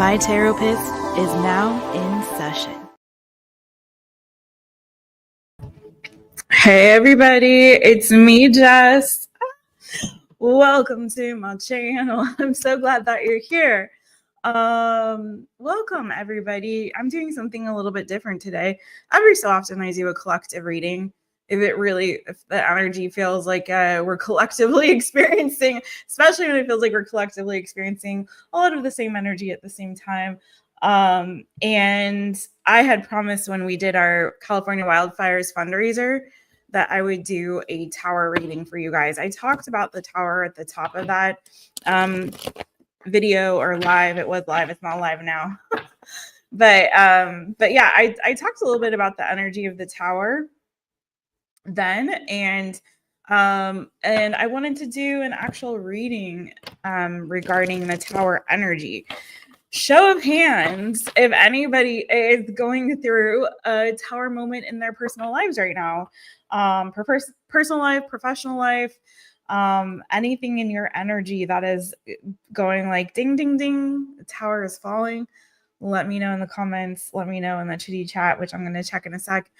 My Taropist is now in session. Hey everybody, it's me, Jess. Welcome to my channel. I'm so glad that you're here. Welcome everybody. I'm doing something a little bit different today. Every so often I do a collective reading. If the energy feels like we're collectively experiencing, especially when it feels like we're collectively experiencing a lot of the same energy at the same time. And I had promised when we did our California wildfires fundraiser that I would do a tower reading for you guys. I talked about the tower at the top of that video or live. It was live. It's not live now. But yeah, I talked a little bit about the energy of the tower then, and I wanted to do an actual reading regarding the tower energy. Show of hands if anybody is going through a tower moment in their personal lives right now. Personal life, professional life, anything in your energy that is going like ding, ding, ding, the tower is falling. Let me know in the comments. Let me know in the chitty chat, which I'm going to check in a sec.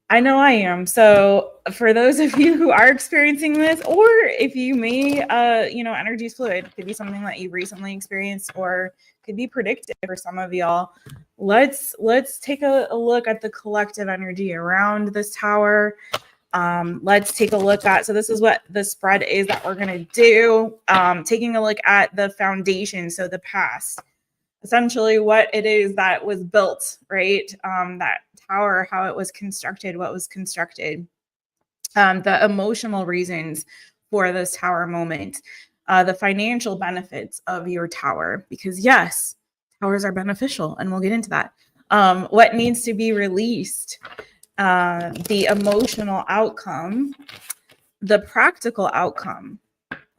I know I am. So for those of you who are experiencing this, or if you may, energy is fluid, it could be something that you recently experienced or could be predicted for some of y'all. Let's take a look at the collective energy around this tower. Let's take a look at, so this is what the spread is that we're going to do. Taking a look at the foundation, so the past. Essentially what it is that was built, right? That tower, how it was constructed, what was constructed, the emotional reasons for this tower moment, the financial benefits of your tower, because yes, towers are beneficial, and we'll get into that. What needs to be released, the emotional outcome, the practical outcome.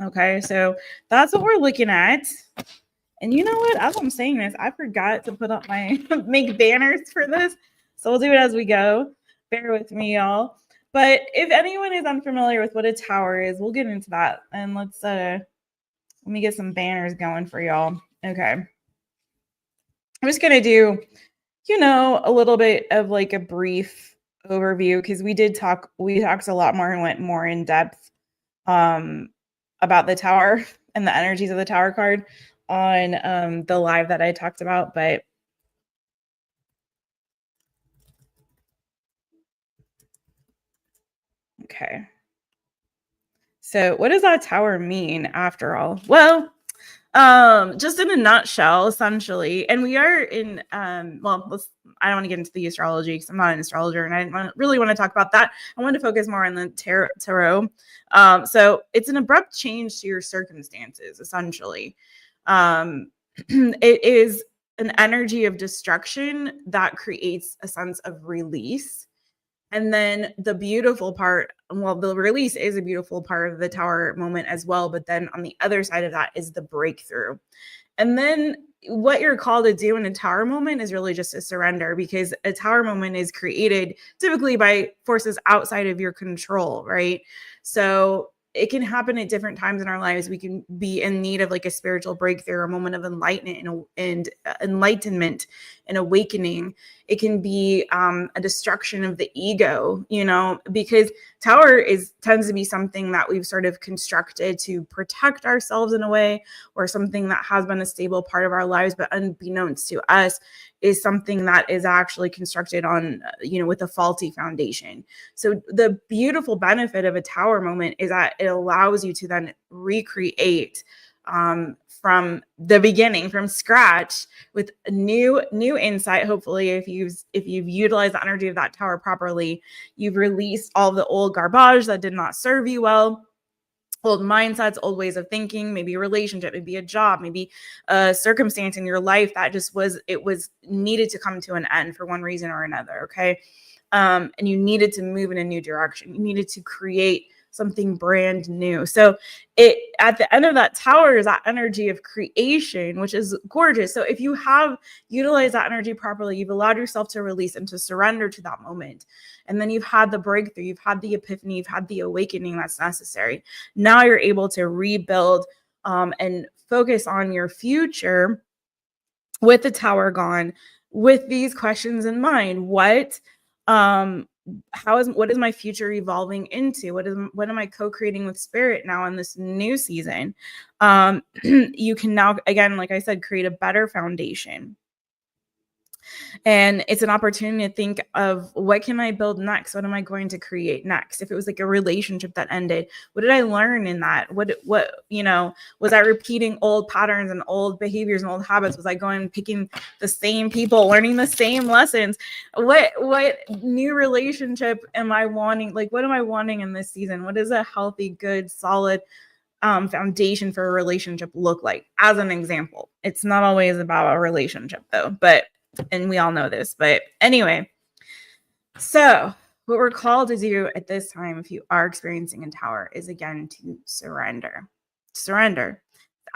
Okay, so that's what we're looking at. And you know what? As I'm saying this, I forgot to put up my make banners for this. So we'll do it as we go. Bear with me, y'all. But if anyone is unfamiliar with what a tower is, we'll get into that. And let me get some banners going for y'all. Okay. I'm just going to do, a little bit of like a brief overview, because we talked a lot more and went more in depth about the tower and the energies of the tower card on the live that I talked about. But okay, so what does that tower mean after all? Well, just in a nutshell, essentially, and we are in I don't want to get into the astrology because I'm not an astrologer, and I didn't really want to talk about that. I want to focus more on the tarot. So it's an abrupt change to your circumstances, essentially. It is an energy of destruction that creates a sense of release. And then the beautiful part, well, the release is a beautiful part of the tower moment as well. But then on the other side of that is the breakthrough. And then what you're called to do in a tower moment is really just a surrender, because a tower moment is created typically by forces outside of your control, right? So it can happen at different times in our lives. We can be in need of like a spiritual breakthrough, a moment of enlightenment and enlightenment and awakening. It can be a destruction of the ego, because tower tends to be something that we've sort of constructed to protect ourselves in a way, or something that has been a stable part of our lives, but unbeknownst to us is something that is actually constructed on, with a faulty foundation. So the beautiful benefit of a tower moment is that it allows you to then recreate from the beginning, from scratch, with a new insight. Hopefully, if you've utilized the energy of that tower properly, you've released all the old garbage that did not serve you well. Old mindsets, old ways of thinking, maybe a relationship, maybe a job, maybe a circumstance in your life that just was needed to come to an end for one reason or another. Okay. And you needed to move in a new direction. You needed to create something brand new. So at the end of that tower is that energy of creation, which is gorgeous. So if you have utilized that energy properly, you've allowed yourself to release and to surrender to that moment. And then you've had the breakthrough, you've had the epiphany, you've had the awakening that's necessary. Now you're able to rebuild and focus on your future with the tower gone, with these questions in mind, what is my future evolving into? What am I co-creating with spirit now in this new season? You can now, again, like I said, create a better foundation. And it's an opportunity to think of, what can I build next? What am I going to create next? If it was like a relationship that ended, what did I learn in that? What, was I repeating old patterns and old behaviors and old habits? Was I going and picking the same people, learning the same lessons? What new relationship am I wanting? Like, what am I wanting in this season? What is a healthy, good, solid foundation for a relationship look like? As an example, it's not always about a relationship though, and we all know this, but anyway, so what we're called to do at this time, if you are experiencing a tower, is again to surrender.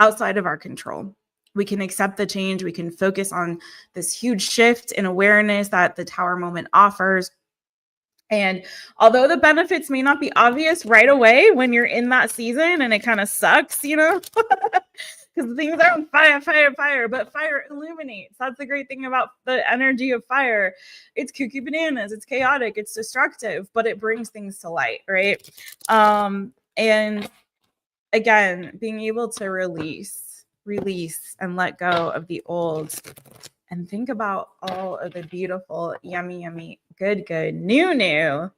Outside of our control. We can accept the change. We can focus on this huge shift in awareness that the tower moment offers. And although the benefits may not be obvious right away when you're in that season, and it kind of sucks, because things are on fire, but fire illuminates. That's the great thing about the energy of fire. It's kooky bananas, it's chaotic, it's destructive, but it brings things to light, right? And again, being able to release and let go of the old, and think about all of the beautiful, yummy, good, new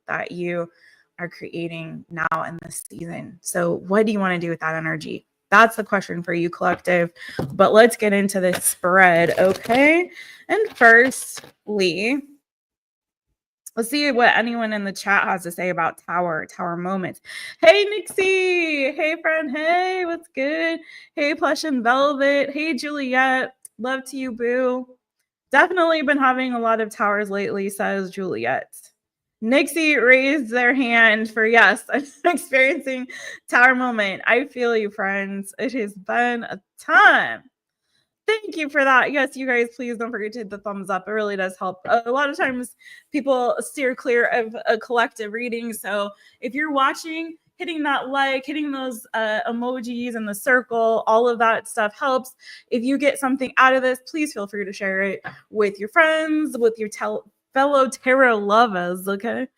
that you are creating now in this season. So what do you want to do with that energy? That's the question for you, collective. But let's get into this spread, okay? And firstly, let's see what anyone in the chat has to say about tower moments. Hey, Nixie. Hey, friend. Hey, what's good? Hey, Plush and Velvet. Hey, Juliet. Love to you, boo. Definitely been having a lot of towers lately, says Juliet. Nixie raised their hand for yes, I'm experiencing tower moment. I feel you, friends. It has been a time. Thank you for that. Yes, you guys, please don't forget to hit the thumbs up. It really does help. A lot of times people steer clear of a collective reading. So if you're watching, hitting that like, hitting those emojis and the circle, all of that stuff helps. If you get something out of this, please feel free to share it with your friends, with your fellow tarot lovers, okay?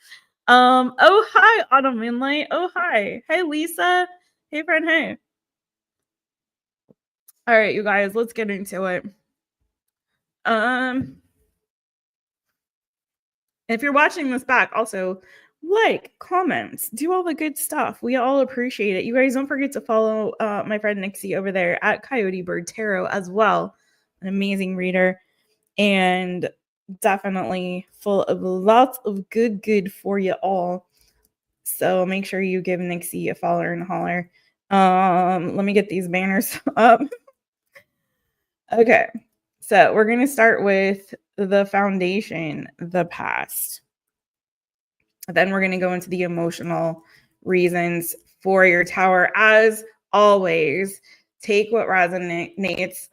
Oh, hi, Autumn Moonlight. Oh, hi. Hey, Lisa. Hey, friend, hey. All right, you guys, let's get into it. If you're watching this back, also like, comments, do all the good stuff. We all appreciate it. You guys don't forget to follow my friend Nixie over there at Coyote Bird Tarot as well. An amazing reader and definitely full of lots of good for you all. So make sure you give Nixie a follow and holler. Let me get these banners up. Okay. So we're going to start with the foundation, the past. Then we're going to go into the emotional reasons for your tower. As always, take what resonates,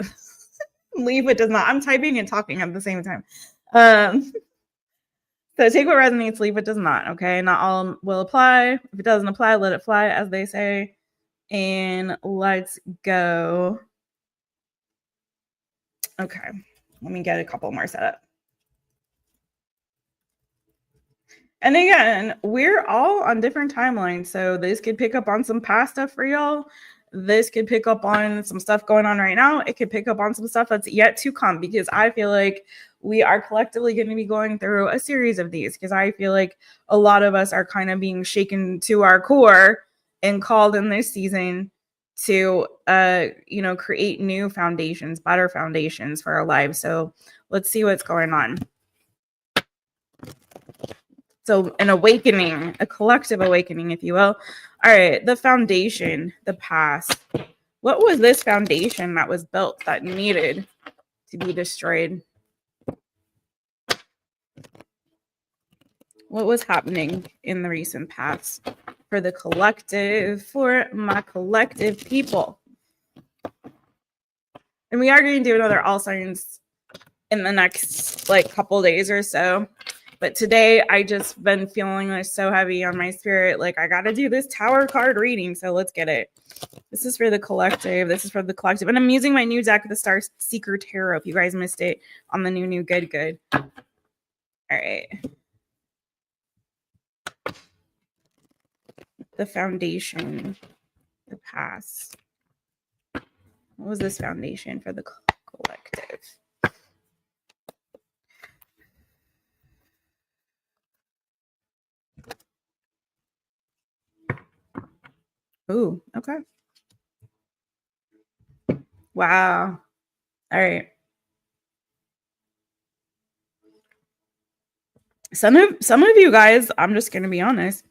leave what does not. I'm typing and talking at the same time. So take what resonates, leave what does not, okay? Not all will apply. If it doesn't apply, let it fly, as they say. And let's go. Okay, let me get a couple more set up. And again, we're all on different timelines. So this could pick up on some past stuff for y'all. This could pick up on some stuff going on right now. It could pick up on some stuff that's yet to come, because I feel like we are collectively going to be going through a series of these, because I feel like a lot of us are kind of being shaken to our core and called in this season to create new foundations, better foundations for our lives. So let's see what's going on. So an awakening, a collective awakening, if you will. All right, the foundation, the past. What was this foundation that was built that needed to be destroyed? What was happening in the recent past for the collective, for my collective people? And we are going to do another all signs in the next couple days or so. But today I just been feeling like so heavy on my spirit. Like I got to do this Tower card reading. So let's get it. This is for the collective. This is for the collective. And I'm using my new deck, the Star Seeker Tarot. If you guys missed it on the new good. All right. The foundation, the past. What was this foundation for the collective? Ooh, okay. Wow. All right. Some of you guys, I'm just going to be honest,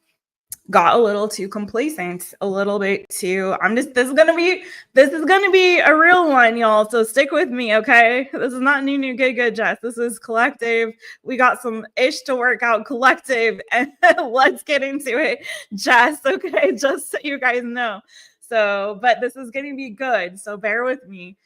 got a little too complacent, a little bit too. This is gonna be a real one, y'all. So stick with me, okay? This is not new good, Jess. This is collective. We got some ish to work out, collective, and let's get into it, Jess. Okay, just so you guys know. So, but this is gonna be good. So bear with me.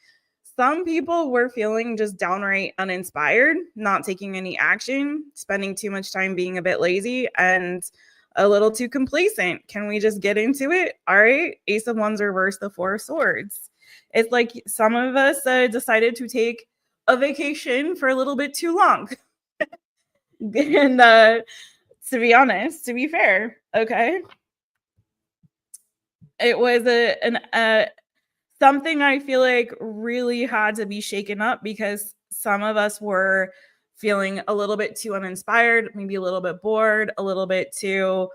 Some people were feeling just downright uninspired, not taking any action, spending too much time being a bit lazy, and a little too complacent. Can we just get into it? All right. Ace of Wands reverse, the Four of Swords. It's like some of us decided to take a vacation for a little bit too long. And to be honest, to be fair, okay, it was something I feel like really had to be shaken up because some of us were feeling a little bit too uninspired, maybe a little bit bored, a little bit too,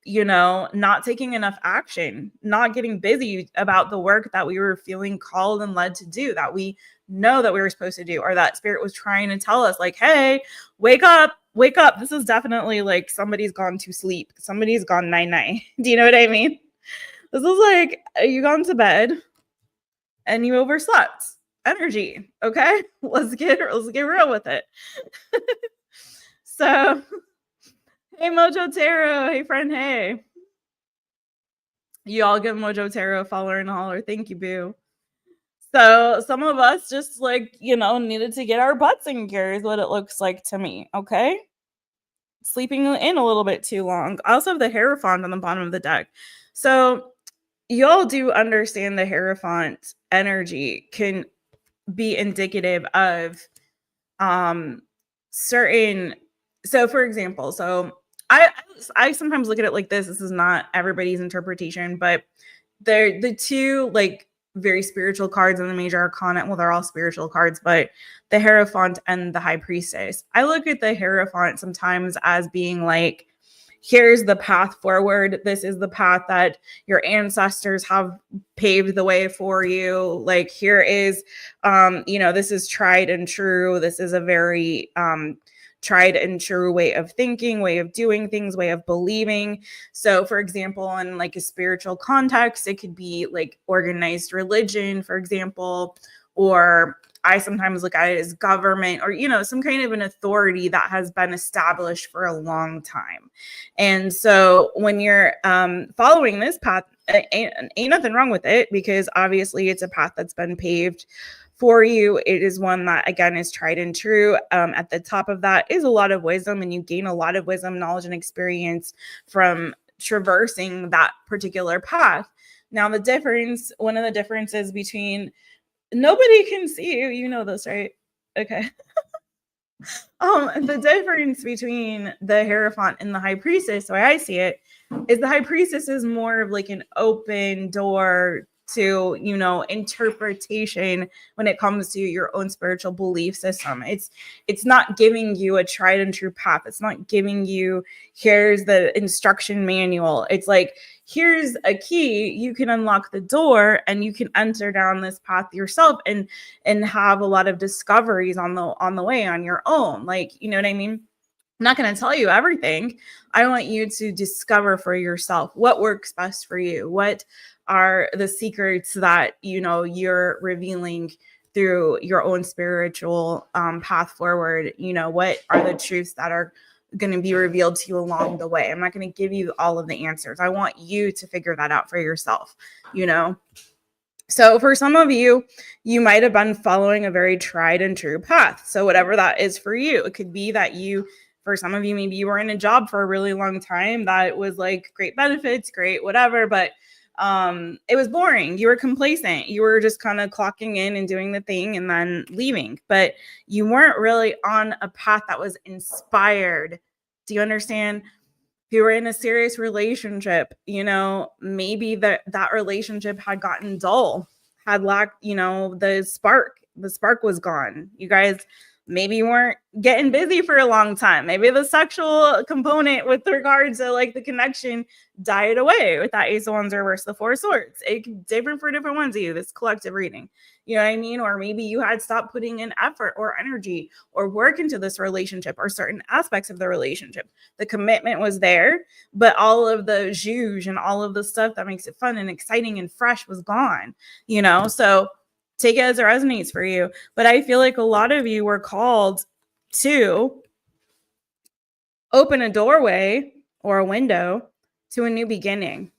not taking enough action, not getting busy about the work that we were feeling called and led to do, that we know that we were supposed to do, or that spirit was trying to tell us, like, hey, wake up. This is definitely like somebody's gone to sleep. Somebody's gone night. Do you know what I mean? This is like you gone to bed and you overslept energy. Okay, let's get real with it. So, hey Mojo Tarot, hey friend, hey. You all give Mojo Tarot a follower and a holler. Thank you, boo. So some of us just needed to get our butts in gear is what it looks like to me. Okay. Sleeping in a little bit too long. I also have the Hierophant on the bottom of the deck. So y'all do understand the Hierophant energy can be indicative of certain. So for example, I sometimes look at it like this. This is not everybody's interpretation, but they're the two like very spiritual cards in the major arcana. Well, they're all spiritual cards, but the Hierophant and the High Priestess. I look at the Hierophant sometimes as being like, here's the path forward. This is the path that your ancestors have paved the way for you. Like here is, this is tried and true. This is a very tried and true way of thinking, way of doing things, way of believing. So for example, in like a spiritual context, it could be like organized religion, for example, or I sometimes look at it as government or, some kind of an authority that has been established for a long time. And so when you're following this path, ain't nothing wrong with it because obviously it's a path that's been paved for you. It is one that, again, is tried and true. At the top of that is a lot of wisdom, and you gain a lot of wisdom, knowledge, and experience from traversing that particular path. Now, one of the differences between nobody can see you. You know this, right? Okay. The difference between the Hierophant and the High Priestess, the way I see it, is the High Priestess is more of like an open door to, interpretation when it comes to your own spiritual belief system. It's not giving you a tried and true path. It's not giving you, here's the instruction manual. It's like, here's a key, you can unlock the door and you can enter down this path yourself and have a lot of discoveries on the way on your own. Like, you know what I mean? I'm not going to tell you everything. I want you to discover for yourself what works best for you. What are the secrets that, you're revealing through your own spiritual path forward? What are the truths that are going to be revealed to you along the way? I'm not going to give you all of the answers. I want you to figure that out for yourself, So for some of you, you might have been following a very tried and true path. So whatever that is for you, it could be that you For some of you, maybe you were in a job for a really long time that was like great benefits, great whatever, but it was boring. You were complacent. You were just kind of clocking in and doing the thing and then leaving, but you weren't really on a path that was inspired. Do you understand? If you were in a serious relationship, maybe that relationship had gotten dull, had lacked, the spark was gone. You guys maybe weren't getting busy for a long time. Maybe the sexual component with regards to like the connection died away with that Ace of Wands reverse, the Four of Swords. It's different for different ones of you, this collective reading. You know what I mean? Or maybe you had stopped putting in effort or energy or work into this relationship or certain aspects of the relationship. The commitment was there, but all of the zhuzh and all of the stuff that makes it fun and exciting and fresh was gone, So take it as it resonates for you. But I feel like a lot of you were called to open a doorway or a window to a new beginning.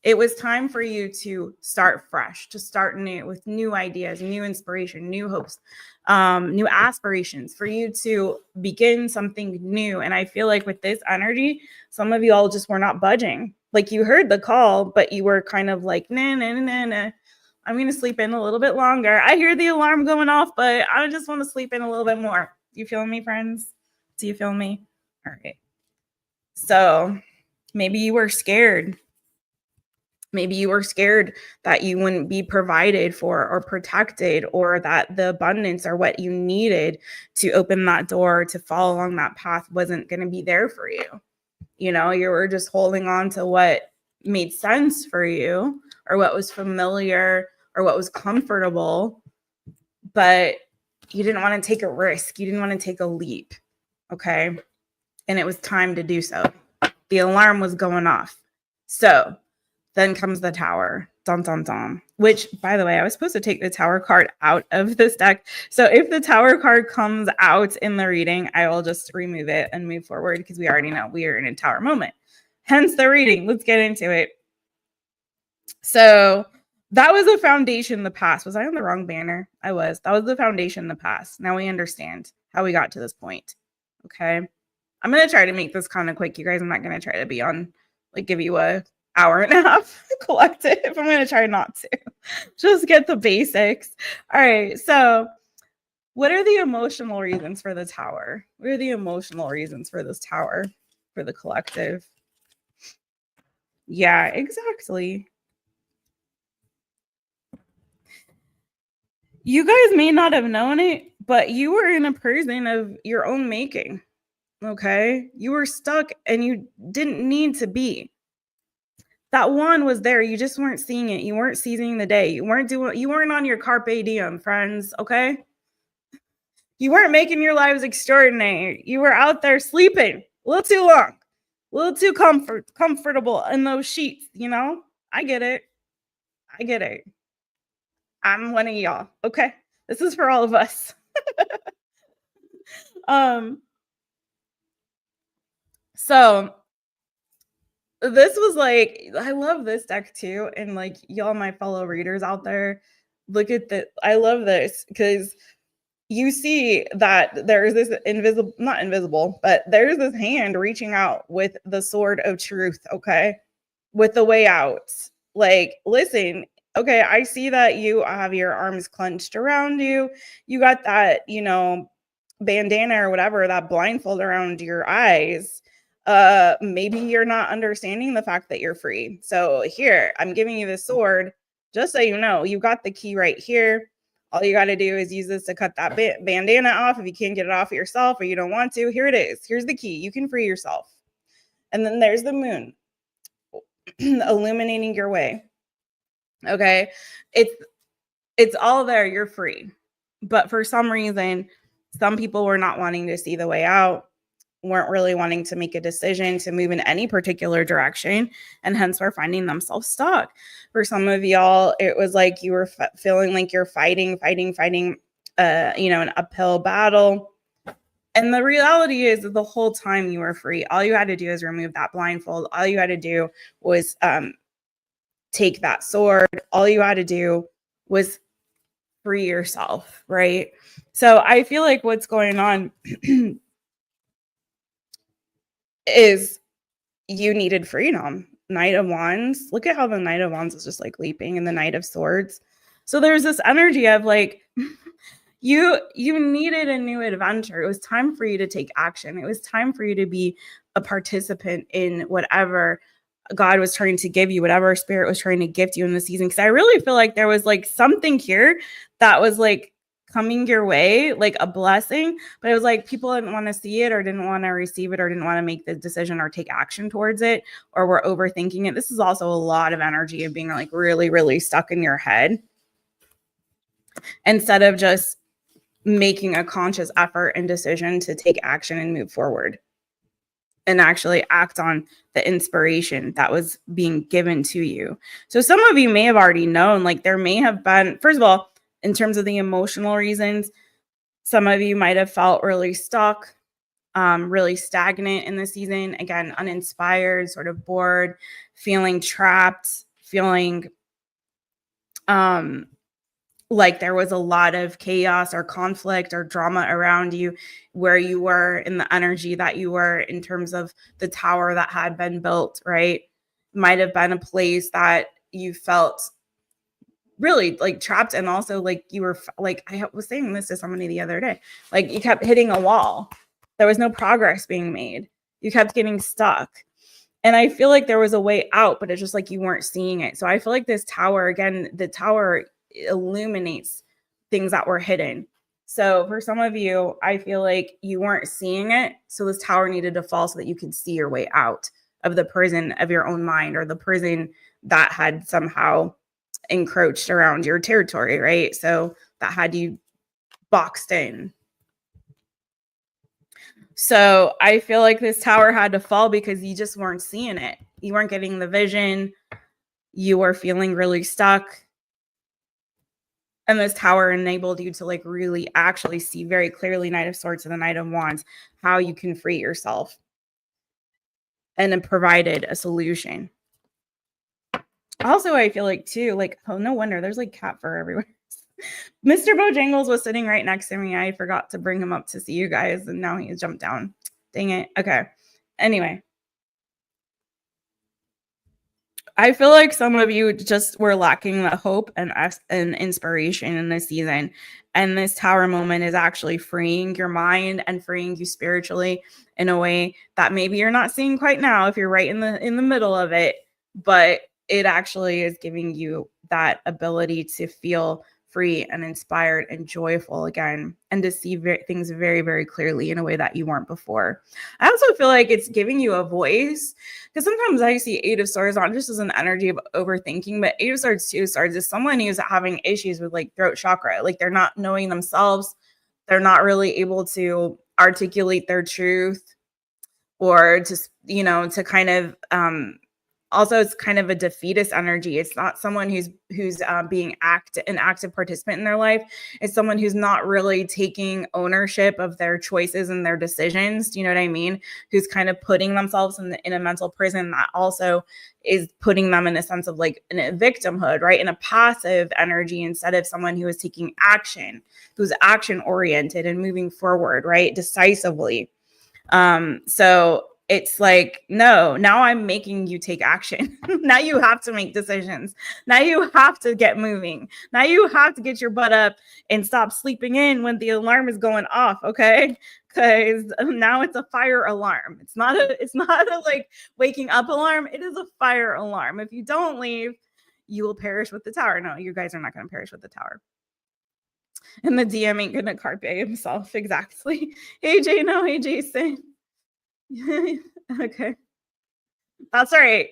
It was time for you to start fresh, to start new with new ideas, new inspiration, new hopes, new aspirations, for you to begin something new. And I feel like with this energy, some of you all just were not budging. Like you heard the call, but you were kind of like, nah. I'm going to sleep in a little bit longer. I hear the alarm going off, but I just want to sleep in a little bit more. Do you feel me, friends? Do you feel me? All right. So maybe you were scared. Maybe you were scared that you wouldn't be provided for or protected, or that the abundance or what you needed to open that door to follow along that path wasn't going to be there for you. You were just holding on to what made sense for you or what was familiar or what was comfortable, but you didn't want to take a risk. You didn't want to take a leap. Okay. And it was time to do so. The alarm was going off. So then comes the Tower. Dun, dun, dun. Which, by the way, I was supposed to take the Tower card out of this deck. So if the Tower card comes out in the reading, I will just remove it and move forward because we already know we are in a Tower moment. Hence the reading. Let's get into it. So that was a foundation in the past. Was I on the wrong banner? I was. That was the foundation in the past. Now we understand how we got to this point. Okay. I'm going to try to make this kind of quick, you guys. I'm not going to try to be on, like, give you a hour and a half collective. I'm going to try not to. Just get the basics. All right. So what are the emotional reasons for the Tower? What are the emotional reasons for this Tower for the collective? Yeah, exactly. You guys may not have known it, but you were in a prison of your own making. Okay. You were stuck and you didn't need to be. That one was there. You just weren't seeing it. You weren't seizing the day. You weren't on your carpe diem, friends. Okay. You weren't making your lives extraordinary. You were out there sleeping a little too long, a little too comfortable in those sheets. I get it. I get it. I'm one of y'all. Okay. This is for all of us. So this was like, I love this deck too. And like y'all, my fellow readers out there, look at that. I love this because you see that there's this not invisible, but there's this hand reaching out with the sword of truth. Okay. With the way out. Like, listen, okay, I see that you have your arms clenched around you. You got that, bandana or whatever, that blindfold around your eyes. Maybe you're not understanding the fact that you're free. So here, I'm giving you the sword just so you know. You got the key right here. All you got to do is use this to cut that bandana off. If you can't get it off yourself or you don't want to, here it is. Here's the key. You can free yourself. And then there's the moon illuminating your way. Okay. It's all there. You're free. But for some reason, some people were not wanting to see the way out, weren't really wanting to make a decision to move in any particular direction, and hence were finding themselves stuck. For some of y'all, it was like you were feeling like you're fighting an uphill battle. And the reality is that the whole time you were free. All you had to do is remove that blindfold. All you had to do was take that sword. All you had to do was free yourself, right? So I feel like what's going on is you needed freedom. Knight of Wands. Look at how the Knight of Wands is just like leaping, and the Knight of Swords. So there's this energy of like you needed a new adventure. It was time for you to take action. It was time for you to be a participant in whatever God was trying to give you, whatever spirit was trying to gift you in the season. Because I really feel like there was like something here that was like coming your way, like a blessing, but it was like people didn't want to see it or didn't want to receive it or didn't want to make the decision or take action towards it, or were overthinking it. This is also a lot of energy of being like really, really stuck in your head instead of just making a conscious effort and decision to take action and move forward and actually act on the inspiration that was being given to you. So some of you may have already known, like there may have been, first of all, in terms of the emotional reasons, some of you might have felt really stuck, really stagnant in the season. Again, uninspired, sort of bored, feeling trapped, feeling like there was a lot of chaos or conflict or drama around you where you were in the energy that you were in terms of the tower that had been built, right? Might have been a place that you felt really like trapped, and also like you were like, I was saying this to somebody the other day, like you kept hitting a wall. There was no progress being made. You kept getting stuck. And I feel like there was a way out, but it's just like you weren't seeing it. So I feel like this tower, again, the tower illuminates things that were hidden. So for some of you, I feel like you weren't seeing it. So this tower needed to fall so that you could see your way out of the prison of your own mind, or the prison that had somehow encroached around your territory, right? So that had you boxed in. So I feel like this tower had to fall because you just weren't seeing it. You weren't getting the vision. You were feeling really stuck. And this tower enabled you to like really actually see very clearly, Knight of Swords and the Knight of Wands, how you can free yourself. And then provided a solution. Also, I feel like too, like, oh, no wonder there's like cat fur everywhere. Mr. Bojangles was sitting right next to me. I forgot to bring him up to see you guys, and now he jumped down. Dang it. Okay. Anyway, I feel like some of you just were lacking the hope and inspiration in this season. And this tower moment is actually freeing your mind and freeing you spiritually in a way that maybe you're not seeing quite now if you're right in the middle of it, but it actually is giving you that ability to feel free and inspired and joyful again, and to see things very, very clearly in a way that you weren't before. I also feel like it's giving you a voice, because sometimes I see Eight of Swords not just as an energy of overthinking, but Eight of Swords, Two of Swords is someone who's having issues with like throat chakra. Like they're not knowing themselves. They're not really able to articulate their truth, or just, to kind of also it's kind of a defeatist energy. It's not someone who's being an active participant in their life. It's someone who's not really taking ownership of their choices and their decisions. Do you know what I mean? Who's kind of putting themselves in a mental prison that also is putting them in a sense of like in a victimhood, right? In a passive energy, instead of someone who is taking action, who's action oriented and moving forward, right? Decisively. So it's like, no, now I'm making you take action. Now you have to make decisions. Now you have to get moving. Now you have to get your butt up and stop sleeping in when the alarm is going off. Okay. Because now it's a fire alarm. It's not a like waking up alarm. It is a fire alarm. If you don't leave, you will perish with the tower. No, you guys are not going to perish with the tower. And the DM ain't gonna carpe himself. Exactly. Hey Jay, no, hey Jason. Okay. That's all right.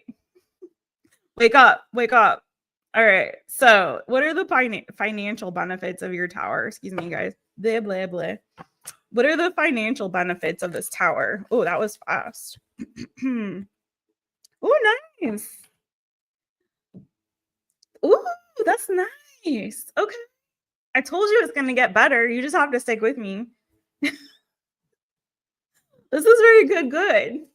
Wake up. Wake up. All right. So what are the financial benefits of your tower? Excuse me, guys. Blah, blah, blah. What are the financial benefits of this tower? Oh, that was fast. Oh, nice. Oh, that's nice. Okay. I told you it's going to get better. You just have to stick with me. This is very good.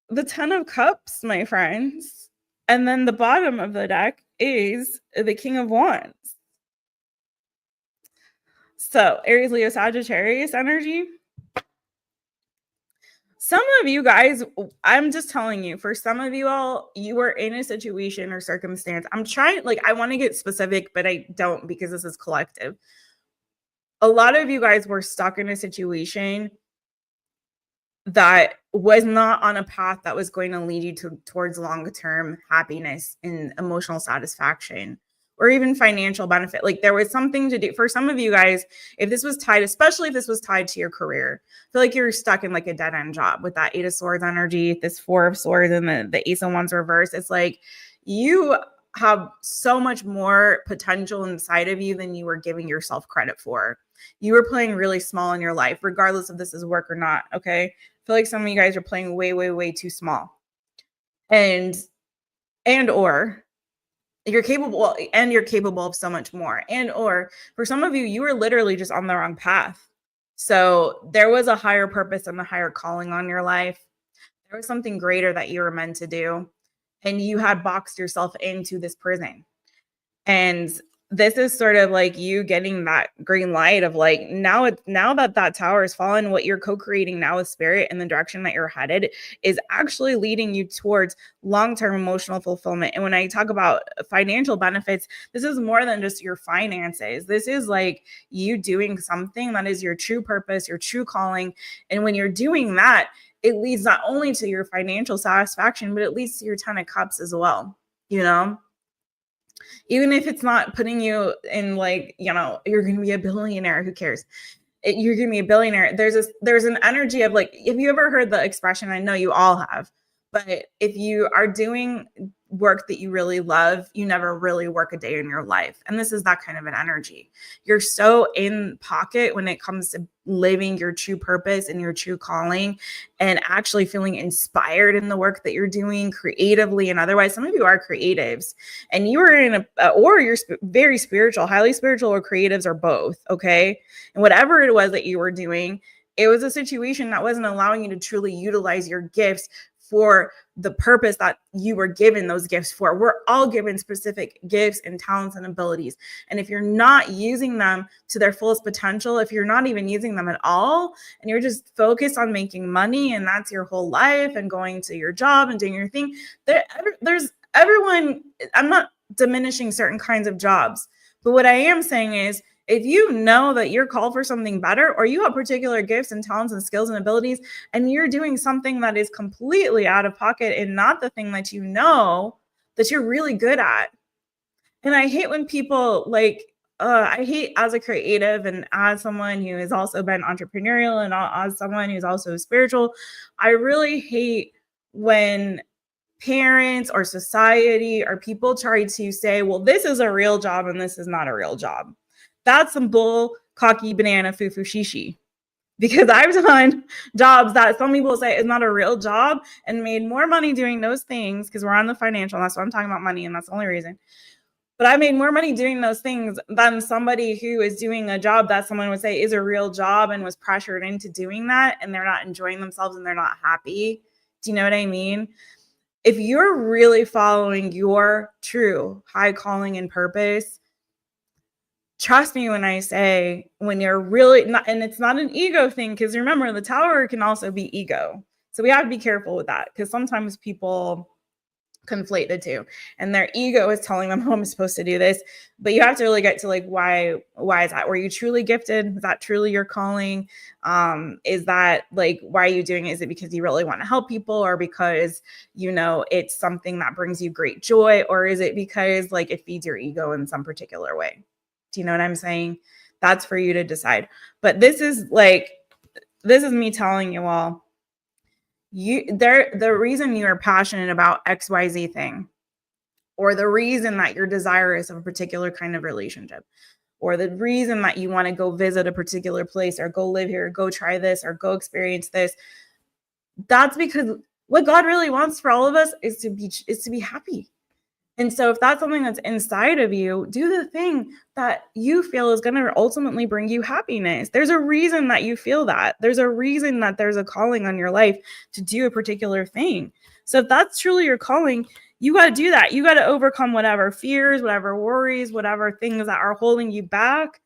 The Ten of Cups, my friends. And then the bottom of the deck is the King of Wands. So Aries, Leo, Sagittarius energy. some of you guys, I'm just telling you, for some of you all, you were in a situation or circumstance. I'm trying, like, I want to get specific, but I don't because this is collective. A lot of you guys were stuck in a situation that was not on a path that was going to lead you towards long-term happiness and emotional satisfaction or even financial benefit. Like there was something to do for some of you guys. If this was tied, especially if this was tied to your career, I feel like you're stuck in like a dead end job with that 8 of Swords energy, this 4 of Swords, and the Ace of Wands reverse. It's like you have so much more potential inside of you than you were giving yourself credit for. You were playing really small in your life, regardless if this is work or not. Okay. I feel like some of you guys are playing way, way, way too small. And or you're capable of so much more. And or for some of you, you were literally just on the wrong path. So there was a higher purpose and a higher calling on your life. There was something greater that you were meant to do. And you had boxed yourself into this prison. And this is sort of like you getting that green light of like, now that tower has fallen, what you're co-creating now with spirit and the direction that you're headed is actually leading you towards long-term emotional fulfillment. And when I talk about financial benefits, this is more than just your finances. This is like you doing something that is your true purpose, your true calling. And when you're doing that, it leads not only to your financial satisfaction, but it leads to your 10 of Cups as well, you know? Even if it's not putting you in like, you know, you're going to be a billionaire, who cares? You're going to be a billionaire. There's an energy of like, have you ever heard the expression? I know you all have, but if you are doing work that you really love, you never really work a day in your life. And this is that kind of an energy. You're so in pocket when it comes to living your true purpose and your true calling and actually feeling inspired in the work that you're doing creatively and otherwise. Some of you are creatives and you are in or you're very spiritual, highly spiritual, or creatives, or both. Okay. And whatever it was that you were doing, it was a situation that wasn't allowing you to truly utilize your gifts for the purpose that you were given those gifts for. We're all given specific gifts and talents and abilities. And if you're not using them to their fullest potential, if you're not even using them at all, and you're just focused on making money and that's your whole life and going to your job and doing your thing, there's everyone, I'm not diminishing certain kinds of jobs, but what I am saying is, if you know that you're called for something better, or you have particular gifts and talents and skills and abilities, and you're doing something that is completely out of pocket and not the thing that you know that you're really good at. And I hate when people like, I hate as a creative and as someone who has also been entrepreneurial and as someone who's also spiritual, I really hate when parents or society or people try to say, well, this is a real job and this is not a real job. That's some bull, cocky, banana, foo-foo, shishi. Because I've done jobs that some people say is not a real job and made more money doing those things, because we're on the financial, and that's what I'm talking about, money, and that's the only reason. But I made more money doing those things than somebody who is doing a job that someone would say is a real job and was pressured into doing that, and they're not enjoying themselves and they're not happy. Do you know what I mean? If you're really following your true high calling and purpose, trust me when I say, when you're really not, and it's not an ego thing, because remember, the tower can also be ego. So we have to be careful with that, because sometimes people conflate the two and their ego is telling them, oh, I'm supposed to do this. But you have to really get to like, why is that? Were you truly gifted? Is that truly your calling? Is that like, why are you doing it? Is it because you really want to help people, or because, you know, it's something that brings you great joy? Or is it because like it feeds your ego in some particular way? Do you know what I'm saying? That's for you to decide. But this is me telling you all, the reason you are passionate about XYZ thing, or the reason that you're desirous of a particular kind of relationship, or the reason that you want to go visit a particular place, or go live here, or go try this, or go experience this, that's because what God really wants for all of us is to be happy. And so if that's something that's inside of you, do the thing that you feel is going to ultimately bring you happiness. There's a reason that you feel that. There's a reason that there's a calling on your life to do a particular thing. So if that's truly your calling, you got to do that. You got to overcome whatever fears, whatever worries, whatever things that are holding you back.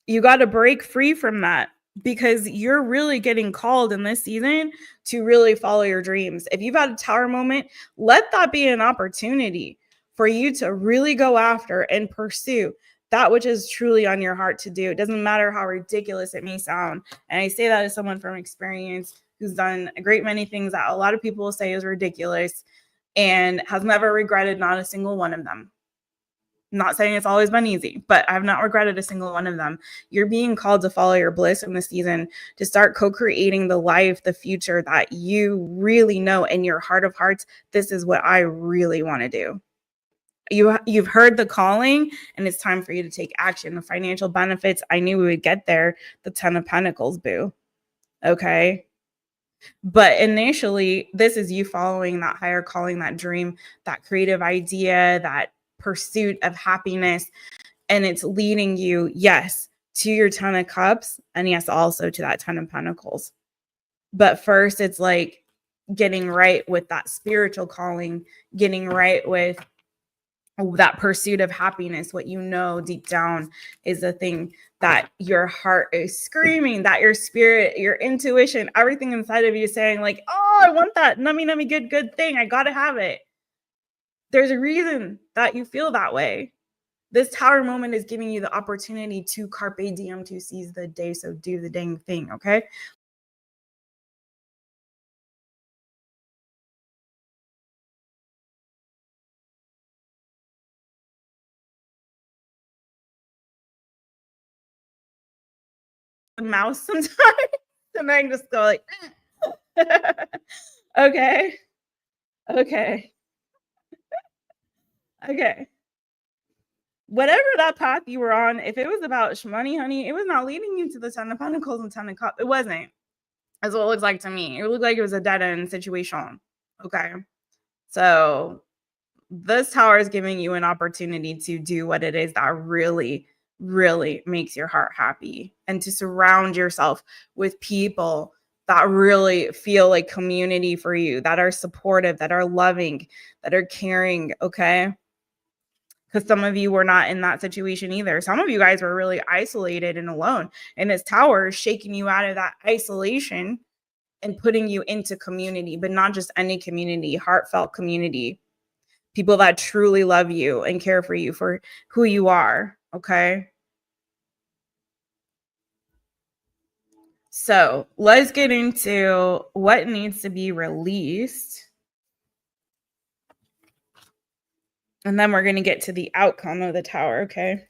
You got to break free from that. because you're really getting called in this season to really follow your dreams. If you've had a tower moment, let that be an opportunity for you to really go after and pursue that which is truly on your heart to do. It doesn't matter how ridiculous it may sound. And I say that as someone from experience who's done a great many things that a lot of people say is ridiculous and has never regretted not a single one of them. I'm not saying it's always been easy, but I've not regretted a single one of them. You're being called to follow your bliss in the season, to start co-creating the life, the future that you really know in your heart of hearts. This is what I really want to do. You've heard the calling, and it's time for you to take action. The financial benefits, I knew we would get there. The 10 of Pentacles, boo. Okay. But initially, this is you following that higher calling, that dream, that creative idea, that pursuit of happiness. And it's leading you, yes, to your 10 of Cups, and yes, also to that 10 of Pentacles. But first, it's like getting right with that spiritual calling, getting right with that pursuit of happiness, what you know deep down is the thing that your heart is screaming, that your spirit, your intuition, everything inside of you is saying like, oh, I want that nummy good thing. I got to have it. There's a reason that you feel that way. This tower moment is giving you the opportunity to carpe diem, to seize the day. So do the dang thing. Okay. The mouse sometimes. And I just go like, okay. Okay. Okay. Whatever that path you were on, if it was about money, honey, it was not leading you to the 10 of Pentacles and 10 of Cups. It wasn't. That's what it looks like to me. It looked like it was a dead end situation. Okay. So this tower is giving you an opportunity to do what it is that really, really makes your heart happy, and to surround yourself with people that really feel like community for you, that are supportive, that are loving, that are caring. Okay. Because some of you were not in that situation either. Some of you guys were really isolated and alone. And this tower is shaking you out of that isolation and putting you into community, but not just any community, heartfelt community. People that truly love you and care for you for who you are. Okay. So let's get into what needs to be released. And then we're going to get to the outcome of the tower. Okay.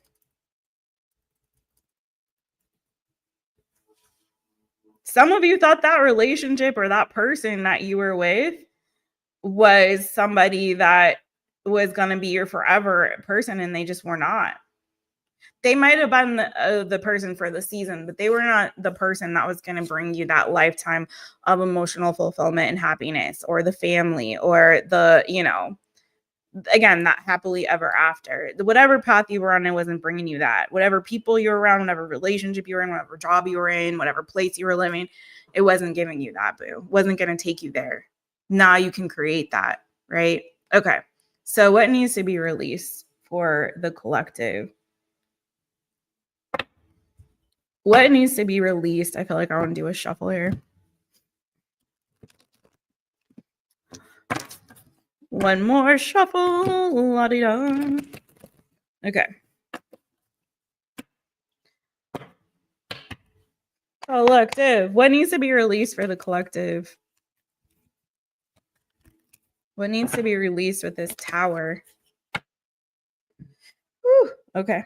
Some of you thought that relationship or that person that you were with was somebody that was going to be your forever person, and they just were not. They might have been the person for the season, but they were not the person that was going to bring you that lifetime of emotional fulfillment and happiness, or the family, or the, again, that happily ever after. Whatever path you were on, it wasn't bringing you that. Whatever people you were around, whatever relationship you were in, whatever job you were in, whatever place you were living, it wasn't giving you that, boo. It wasn't going to take you there. Now you can create that, right? Okay. So what needs to be released for the collective? What needs to be released? I feel like I want to do a shuffle here. One more shuffle. La-di-da. Okay. Collective. What needs to be released for the collective? What needs to be released with this tower? Whew. Okay.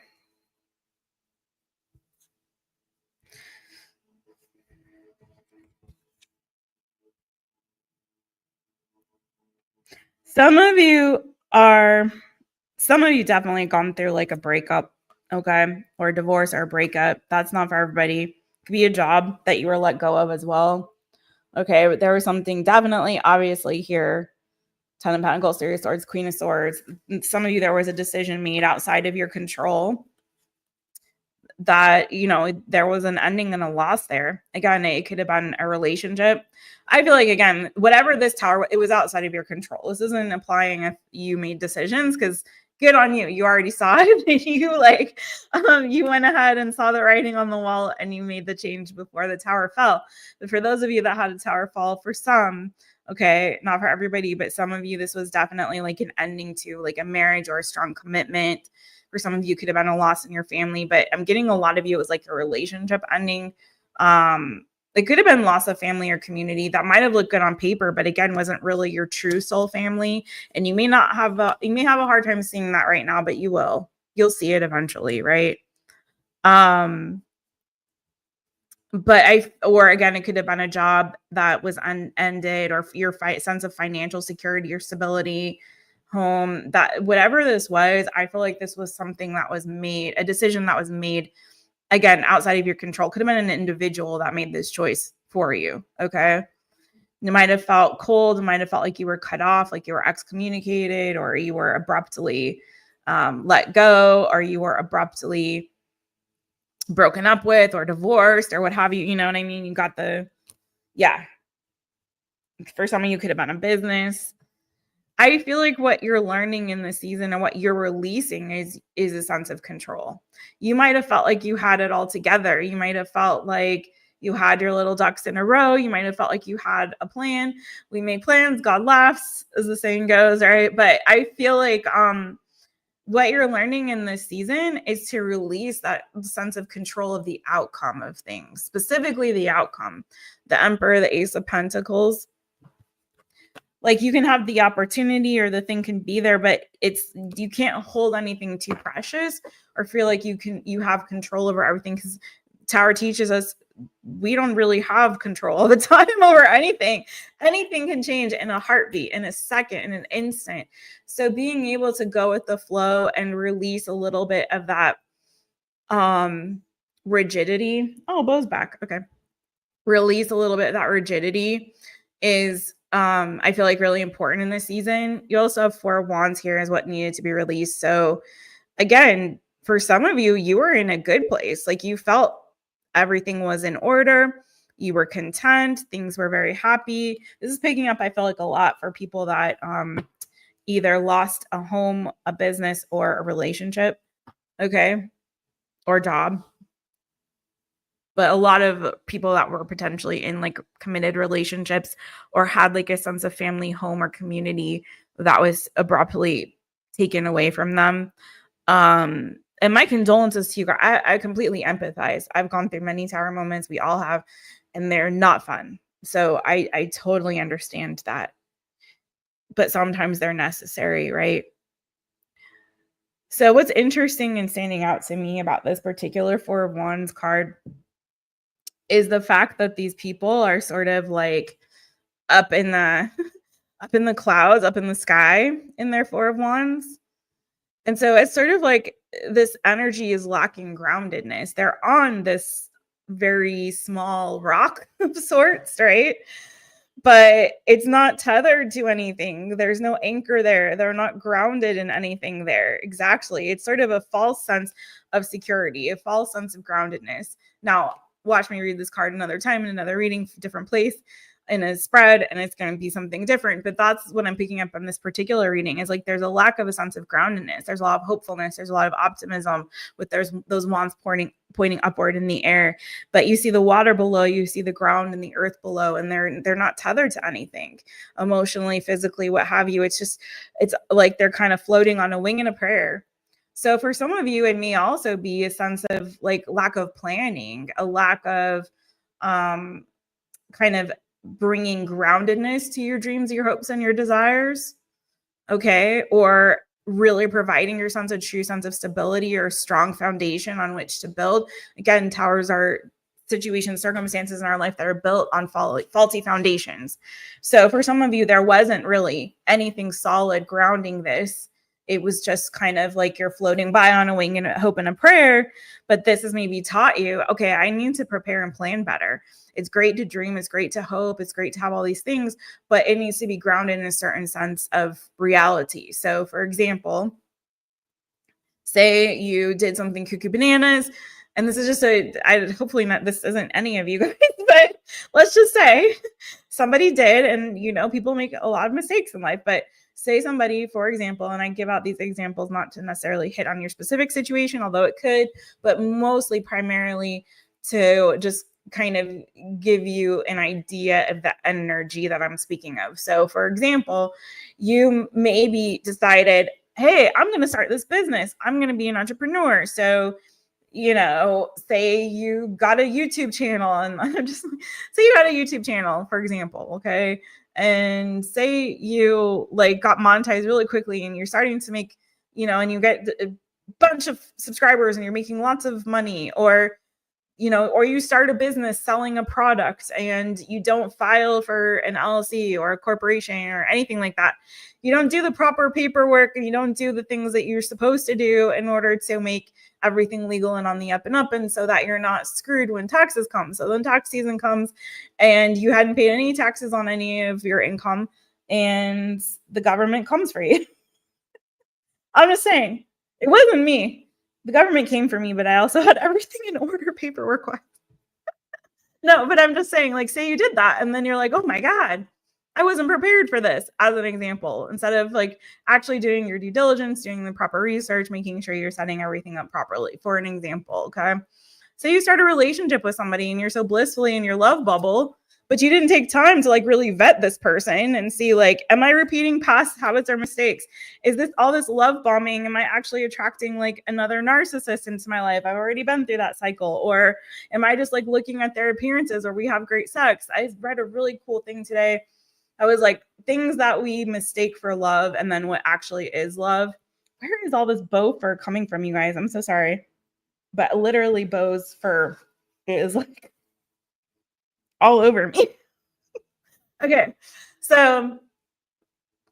Some of you definitely gone through like a breakup, okay, or a divorce or a breakup. That's not for everybody. It could be a job that you were let go of as well. Okay, but there was something definitely, obviously here. 10 of Pentacles, Three of Swords, Queen of Swords. Some of you, there was a decision made outside of your control that, there was an ending and a loss there. Again, it could have been a relationship. I feel like, again, whatever this tower, it was outside of your control. This isn't applying if you made decisions, because good on you. You already saw it. You went ahead and saw the writing on the wall and you made the change before the tower fell. But for those of you that had a tower fall, for some, okay, not for everybody, but some of you, this was definitely like an ending to like a marriage or a strong commitment. For some of you, could have been a loss in your family, but I'm getting a lot of you, it was like a relationship ending. It could have been loss of family or community that might have looked good on paper, but again, wasn't really your true soul family. And you may have a hard time seeing that right now, but you'll see it eventually. Right. Or again, it could have been a job that was ended, or your sense of financial security or stability, home, that whatever this was, I feel like this was something that was made, a decision that was made, again, outside of your control. Could have been an individual that made this choice for you. Okay. You might have felt cold, might have felt like you were cut off, like you were excommunicated, or you were abruptly let go, or you were abruptly broken up with or divorced or what have you. You know what I mean? You got for some of you could have been a business. I feel like what you're learning in the season and what you're releasing is a sense of control. You might have felt like you had it all together. You might have felt like you had your little ducks in a row. You might have felt like you had a plan. We made plans, God laughs, as the saying goes, right? But I feel like what you're learning in this season is to release that sense of control of the outcome of things, specifically the outcome. The Emperor, the Ace of Pentacles. Like, you can have the opportunity or the thing can be there, but you can't hold anything too precious or feel like you have control over everything, because Tower teaches us we don't really have control all the time over anything. Anything can change in a heartbeat, in a second, in an instant. So being able to go with the flow and release a little bit of that rigidity. Oh, Bo's back. Okay. Release a little bit of that rigidity is I feel like really important in this season. You also have 4 of Wands here as what needed to be released. So again, for some of you, you were in a good place. Like, you felt everything was in order. You were content. Things were very happy. This is picking up, I feel like, a lot for people that either lost a home, a business, or a relationship. Okay. Or job. But a lot of people that were potentially in like committed relationships or had like a sense of family, home, or community that was abruptly taken away from them. And my condolences to you guys. I completely empathize. I've gone through many tower moments. We all have, and they're not fun. So I totally understand that. But sometimes they're necessary, right? So what's interesting and standing out to me about this particular 4 of Wands card is the fact that these people are sort of like up in the clouds, up in the sky in their 4 of Wands. And so it's sort of like this energy is lacking groundedness. They're on this very small rock of sorts, right? But it's not tethered to anything. There's no anchor there. They're not grounded in anything there. Exactly. It's sort of a false sense of security, a false sense of groundedness. Now, watch me read this card another time in another reading, different place, in a spread, and it's going to be something different. But that's what I'm picking up on this particular reading, is like there's a lack of a sense of groundedness. There's a lot of hopefulness. There's a lot of optimism with those wands pointing upward in the air. But you see the water below, you see the ground and the earth below, and they're not tethered to anything emotionally, physically, what have you. It's like they're kind of floating on a wing and a prayer. So for some of you, and me also, be a sense of like lack of planning, a lack of kind of bringing groundedness to your dreams, your hopes, and your desires. Okay. Or really providing your true sense of stability or a strong foundation on which to build. Again, towers are situations, circumstances in our life that are built on faulty foundations. So for some of you, there wasn't really anything solid grounding this. It was just kind of like you're floating by on a wing and a hope and a prayer. But this has maybe taught you, okay, I need to prepare and plan better. It's great to dream. It's great to hope. It's great to have all these things, but it needs to be grounded in a certain sense of reality. So for example, say you did something cuckoo bananas, and this is just hopefully not, this isn't any of you guys, but let's just say somebody did, and people make a lot of mistakes in life, but say somebody, for example, and I give out these examples not to necessarily hit on your specific situation, although it could, but mostly primarily to just kind of give you an idea of the energy that I'm speaking of. So for example, you maybe decided, hey, I'm going to start this business. I'm going to be an entrepreneur. So say you got a YouTube channel, and I'm just say you got a YouTube channel, for example, okay? And say you got monetized really quickly, and you're starting to make, and you get a bunch of subscribers, and you're making lots of money, or you start a business selling a product and you don't file for an LLC or a corporation or anything like that. You don't do the proper paperwork, and you don't do the things that you're supposed to do in order to make everything legal and on the up and up, and so that you're not screwed when taxes come. So then tax season comes and you hadn't paid any taxes on any of your income, and the government comes for you. I'm just saying, it wasn't me. The government came for me, but I also had everything in order paperwork-wise. No, but I'm just saying, say you did that, and then you're like, oh my God, I wasn't prepared for this, as an example. Instead of actually doing your due diligence, doing the proper research, making sure you're setting everything up properly, for an example, okay? So you start a relationship with somebody and you're so blissfully in your love bubble, but you didn't take time to really vet this person and see am I repeating past habits or mistakes? Is this all this love bombing? Am I actually attracting another narcissist into my life? I've already been through that cycle. Or am I just looking at their appearances, or we have great sex? I read a really cool thing today. I was things that we mistake for love, and then what actually is love. Where is all this bow fur coming from, you guys? I'm so sorry. But literally Bo's fur is all over me. Okay. So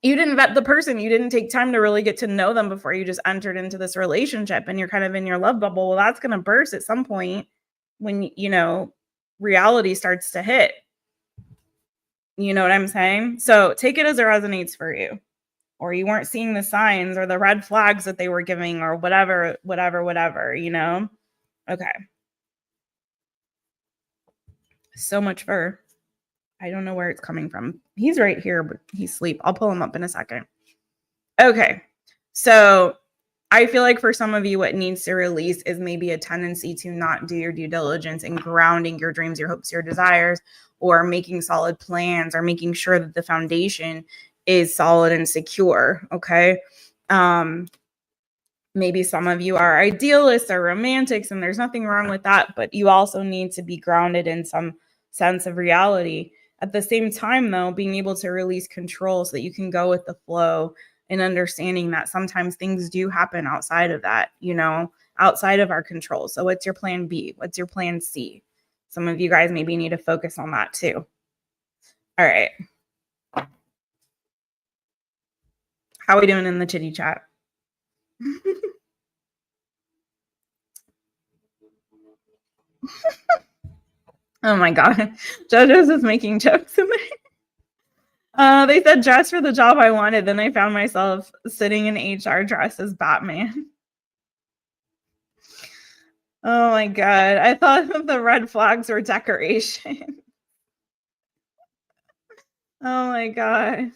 you didn't vet the person. You didn't take time to really get to know them before you just entered into this relationship, and you're kind of in your love bubble. Well, that's going to burst at some point when, reality starts to hit. You know what I'm saying? So take it as it resonates for you, or you weren't seeing the signs or the red flags that they were giving, or whatever. Okay. So much fur. I don't know where it's coming from. He's right here, but he's asleep. I'll pull him up in a second. Okay. So I feel like for some of you, what needs to release is maybe a tendency to not do your due diligence and grounding your dreams, your hopes, your desires, or making solid plans, or making sure that the foundation is solid and secure. Okay. Maybe some of you are idealists or romantics, and there's nothing wrong with that, but you also need to be grounded in some sense of reality. At the same time, though, being able to release control so that you can go with the flow, and understanding that sometimes things do happen outside of that, outside of our control. So what's your plan B? What's your plan C? Some of you guys maybe need to focus on that too. All right. How are we doing in the chitty chat? Oh my God. JoJo's is making jokes in there. They said dress for the job I wanted. Then I found myself sitting in HR dressed as Batman. Oh my God. I thought the red flags were decoration. Oh my God.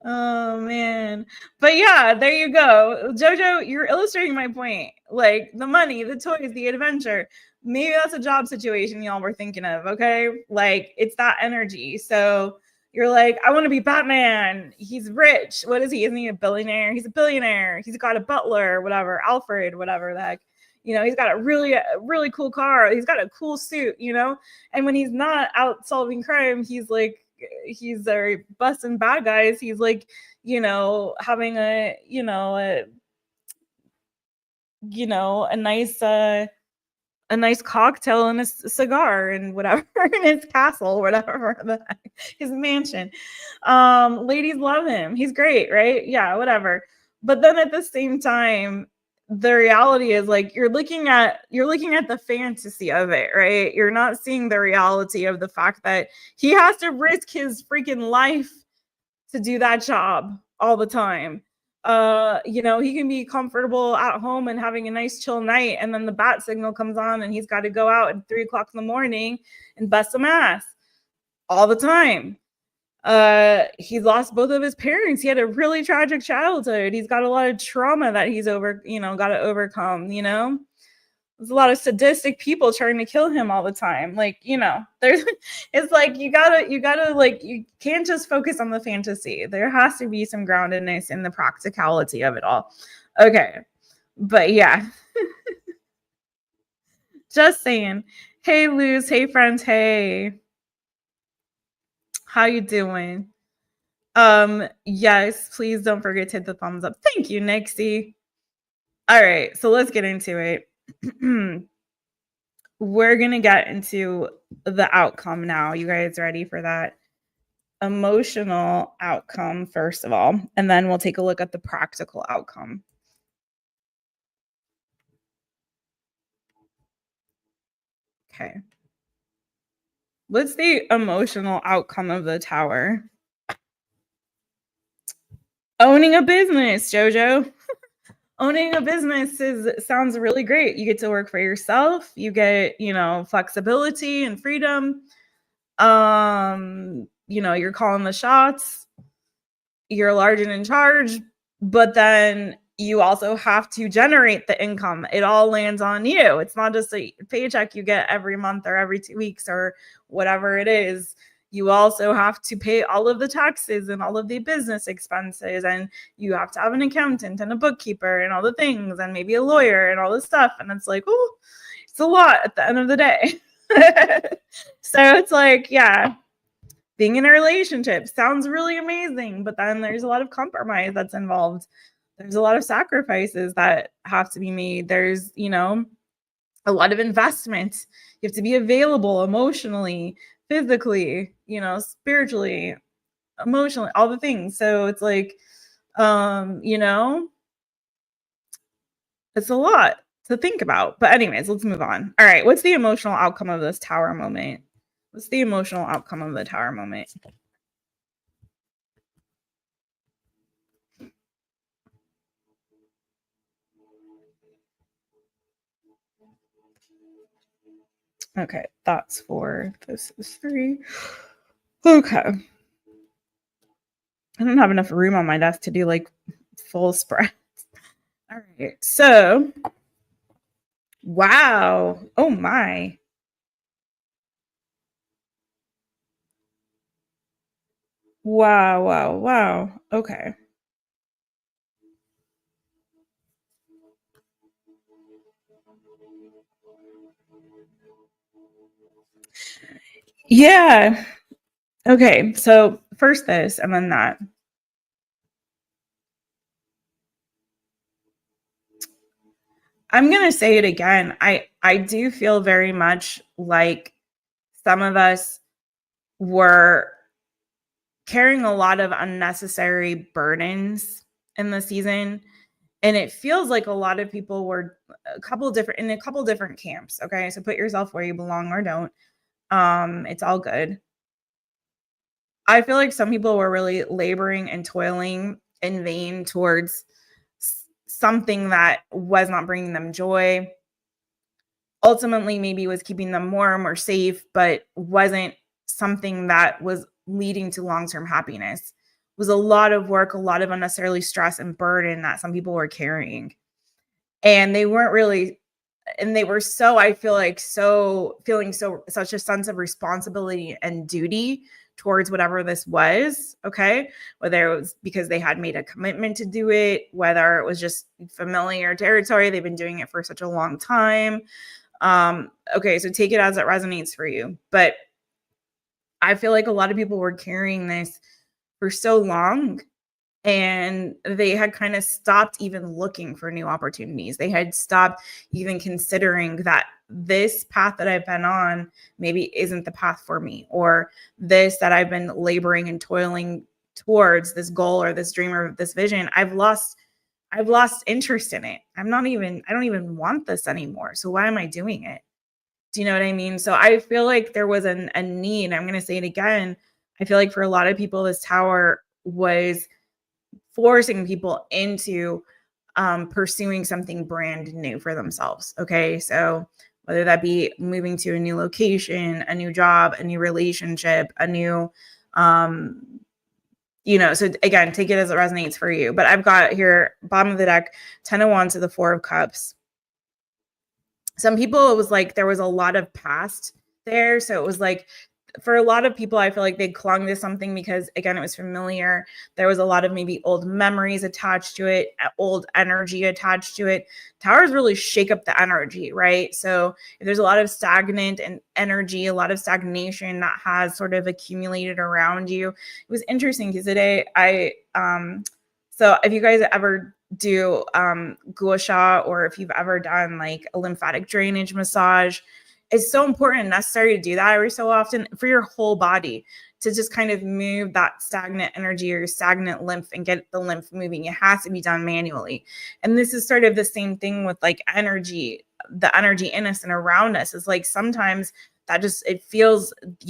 Oh man. But yeah, there you go. JoJo, you're illustrating my point. The money, the toys, the adventure. Maybe that's a job situation y'all were thinking of, okay? It's that energy. So you're I want to be Batman. He's rich. What is he? Isn't he a billionaire? He's a billionaire. He's got a butler, whatever, Alfred, whatever the heck. He's got a really cool car. He's got a cool suit, And when he's not out solving crime, he's busting bad guys. He's having a nice cocktail and a cigar and whatever in his castle, whatever, his mansion. Ladies love him. He's great, right? Yeah, whatever. But then at the same time, the reality is you're looking at the fantasy of it, right? You're not seeing the reality of the fact that he has to risk his freaking life to do that job all the time. He can be comfortable at home and having a nice chill night, and then the bat signal comes on and he's got to go out at 3:00 in the morning and bust some ass. all the time. He lost both of his parents. He had a really tragic childhood. He's got a lot of trauma that he's got to overcome, There's a lot of sadistic people trying to kill him all the time. Like, there's it's like you gotta like you can't just focus on the fantasy. There has to be some groundedness in the practicality of it all. Okay. But yeah, just saying. Hey Luz, hey friends, hey. How you doing? Yes, please don't forget to hit the thumbs up. Thank you, Nixie. All right, so let's get into it. We're gonna get into the outcome now. You guys ready for that? Emotional outcome, first of all, and then we'll take a look at the practical outcome. Okay. What's the emotional outcome of the Tower? Owning a business, Jojo. Owning a business sounds really great. You get to work for yourself. You get, flexibility and freedom. You're calling the shots. You're large and in charge, but then you also have to generate the income. It all lands on you. It's not just a paycheck you get every month or every 2 weeks or whatever it is. You also have to pay all of the taxes and all of the business expenses, and you have to have an accountant and a bookkeeper and all the things, and maybe a lawyer and all this stuff. And it's like, oh, it's a lot at the end of the day. So it's like, yeah, being in a relationship sounds really amazing, but then there's a lot of compromise that's involved. There's a lot of sacrifices that have to be made. There's, a lot of investment. You have to be available emotionally, physically, spiritually, emotionally, all the things. So it's like, it's a lot to think about. But anyways, let's move on. All right, what's the emotional outcome of this Tower moment? What's the emotional outcome of the Tower moment? Okay, that's 4. This is 3. Okay. I don't have enough room on my desk to do like full spreads. All right. So, wow. Oh my. Wow, wow, wow. Okay. Yeah. Okay. So, first this and then that. I'm going to say it again. I do feel very much like some of us were carrying a lot of unnecessary burdens in the season, and it feels like a lot of people were in a couple different camps. Okay, so put yourself where you belong or don't. It's all good. I feel like some people were really laboring and toiling in vain towards something that was not bringing them joy. Ultimately, maybe was keeping them warm or safe, but wasn't something that was leading to long-term happiness. It was a lot of work, a lot of unnecessarily stress and burden that some people were carrying. And they weren't really, and they were so, I feel like, so feeling such a sense of responsibility and duty towards whatever this was. Okay, whether it was because they had made a commitment to do it, whether it was just familiar territory, they've been doing it for such a long time. Okay, so take it as it resonates for you. But I feel like a lot of people were carrying this for so long, and they had kind of stopped even looking for new opportunities. They had stopped even considering that this path that I've been on maybe isn't the path for me, or this that I've been laboring and toiling towards, this goal or this dream or this vision. I've lost interest in it. I don't even want this anymore. So why am I doing it? Do you know what I mean? So I feel like there was a need. I'm going to say it again. I feel like for a lot of people, this Tower was forcing people into pursuing something brand new for themselves. Okay. So whether that be moving to a new location, a new job, a new relationship, a new, so again, take it as it resonates for you. But I've got here, bottom of the deck, 10 of Wands to the 4 of Cups. Some people, it was like there was a lot of past there. So it was like, for a lot of people, I feel like they clung to something because, again, it was familiar. There was a lot of maybe old memories attached to it, old energy attached to it. Towers really shake up the energy, right? So if there's a lot of stagnant and energy, a lot of stagnation that has sort of accumulated around you. It was interesting because today so if you guys ever do gua sha, or if you've ever done like a lymphatic drainage massage, it's so important and necessary to do that every so often for your whole body, to just kind of move that stagnant energy or stagnant lymph and get the lymph moving. It has to be done manually. And this is sort of the same thing with like energy, the energy in us and around us. Is like sometimes that just, you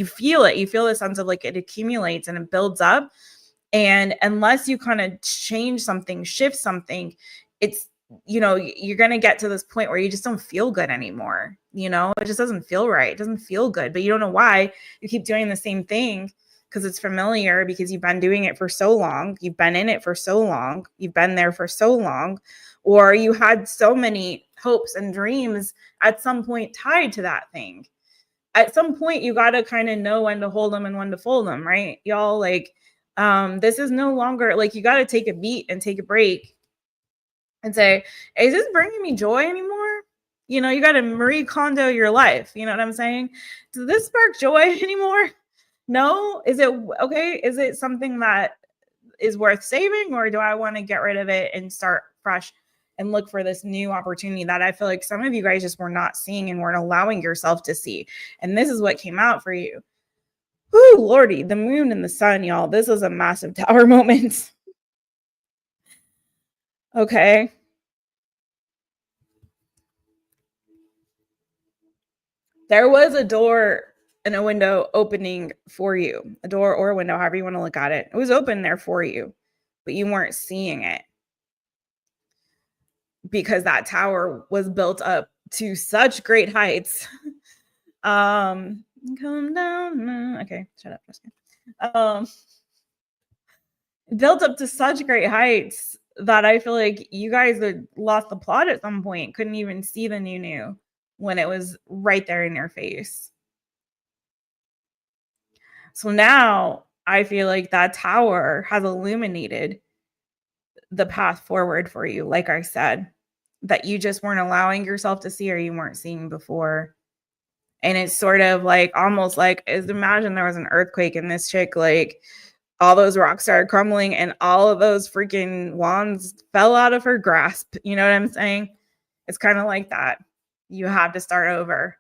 feel the sense of like it accumulates and it builds up. And unless you kind of change something, shift something, it's, you're going to get to this point where you just don't feel good anymore. It just doesn't feel right. It doesn't feel good, but you don't know why. You keep doing the same thing because it's familiar, because you've been doing it for so long. You've been in it for so long. You've been there for so long, or you had so many hopes and dreams at some point tied to that thing. At some point, you got to kind of know when to hold them and when to fold them, right? Y'all, like, this is no longer like, you got to take a beat and take a break and say, is this bringing me joy anymore? You got to Marie Kondo your life. You know what I'm saying? Does this spark joy anymore? No. Is it okay? Is it something that is worth saving, or do I want to get rid of it and start fresh and look for this new opportunity that I feel like some of you guys just were not seeing and weren't allowing yourself to see? And this is what came out for you. Whoo, Lordy, the moon and the sun, y'all. This is a massive Tower moment. Okay. There was a door and a window opening for you, a door or a window, however you want to look at it. It was open there for you, but you weren't seeing it because that tower was built up to such great heights. Come down. Okay, shut up, Jessica. Built up to such great heights that I feel like you guys had lost the plot at some point, couldn't even see the new when it was right there in your face. So now I feel like that tower has illuminated the path forward for you, like I said, that you just weren't allowing yourself to see, or you weren't seeing before. And it's sort of like, almost like, imagine there was an earthquake and this chick, like, all those rocks started crumbling and all of those freaking wands fell out of her grasp. You know what I'm saying? It's kind of like that. You have to start over.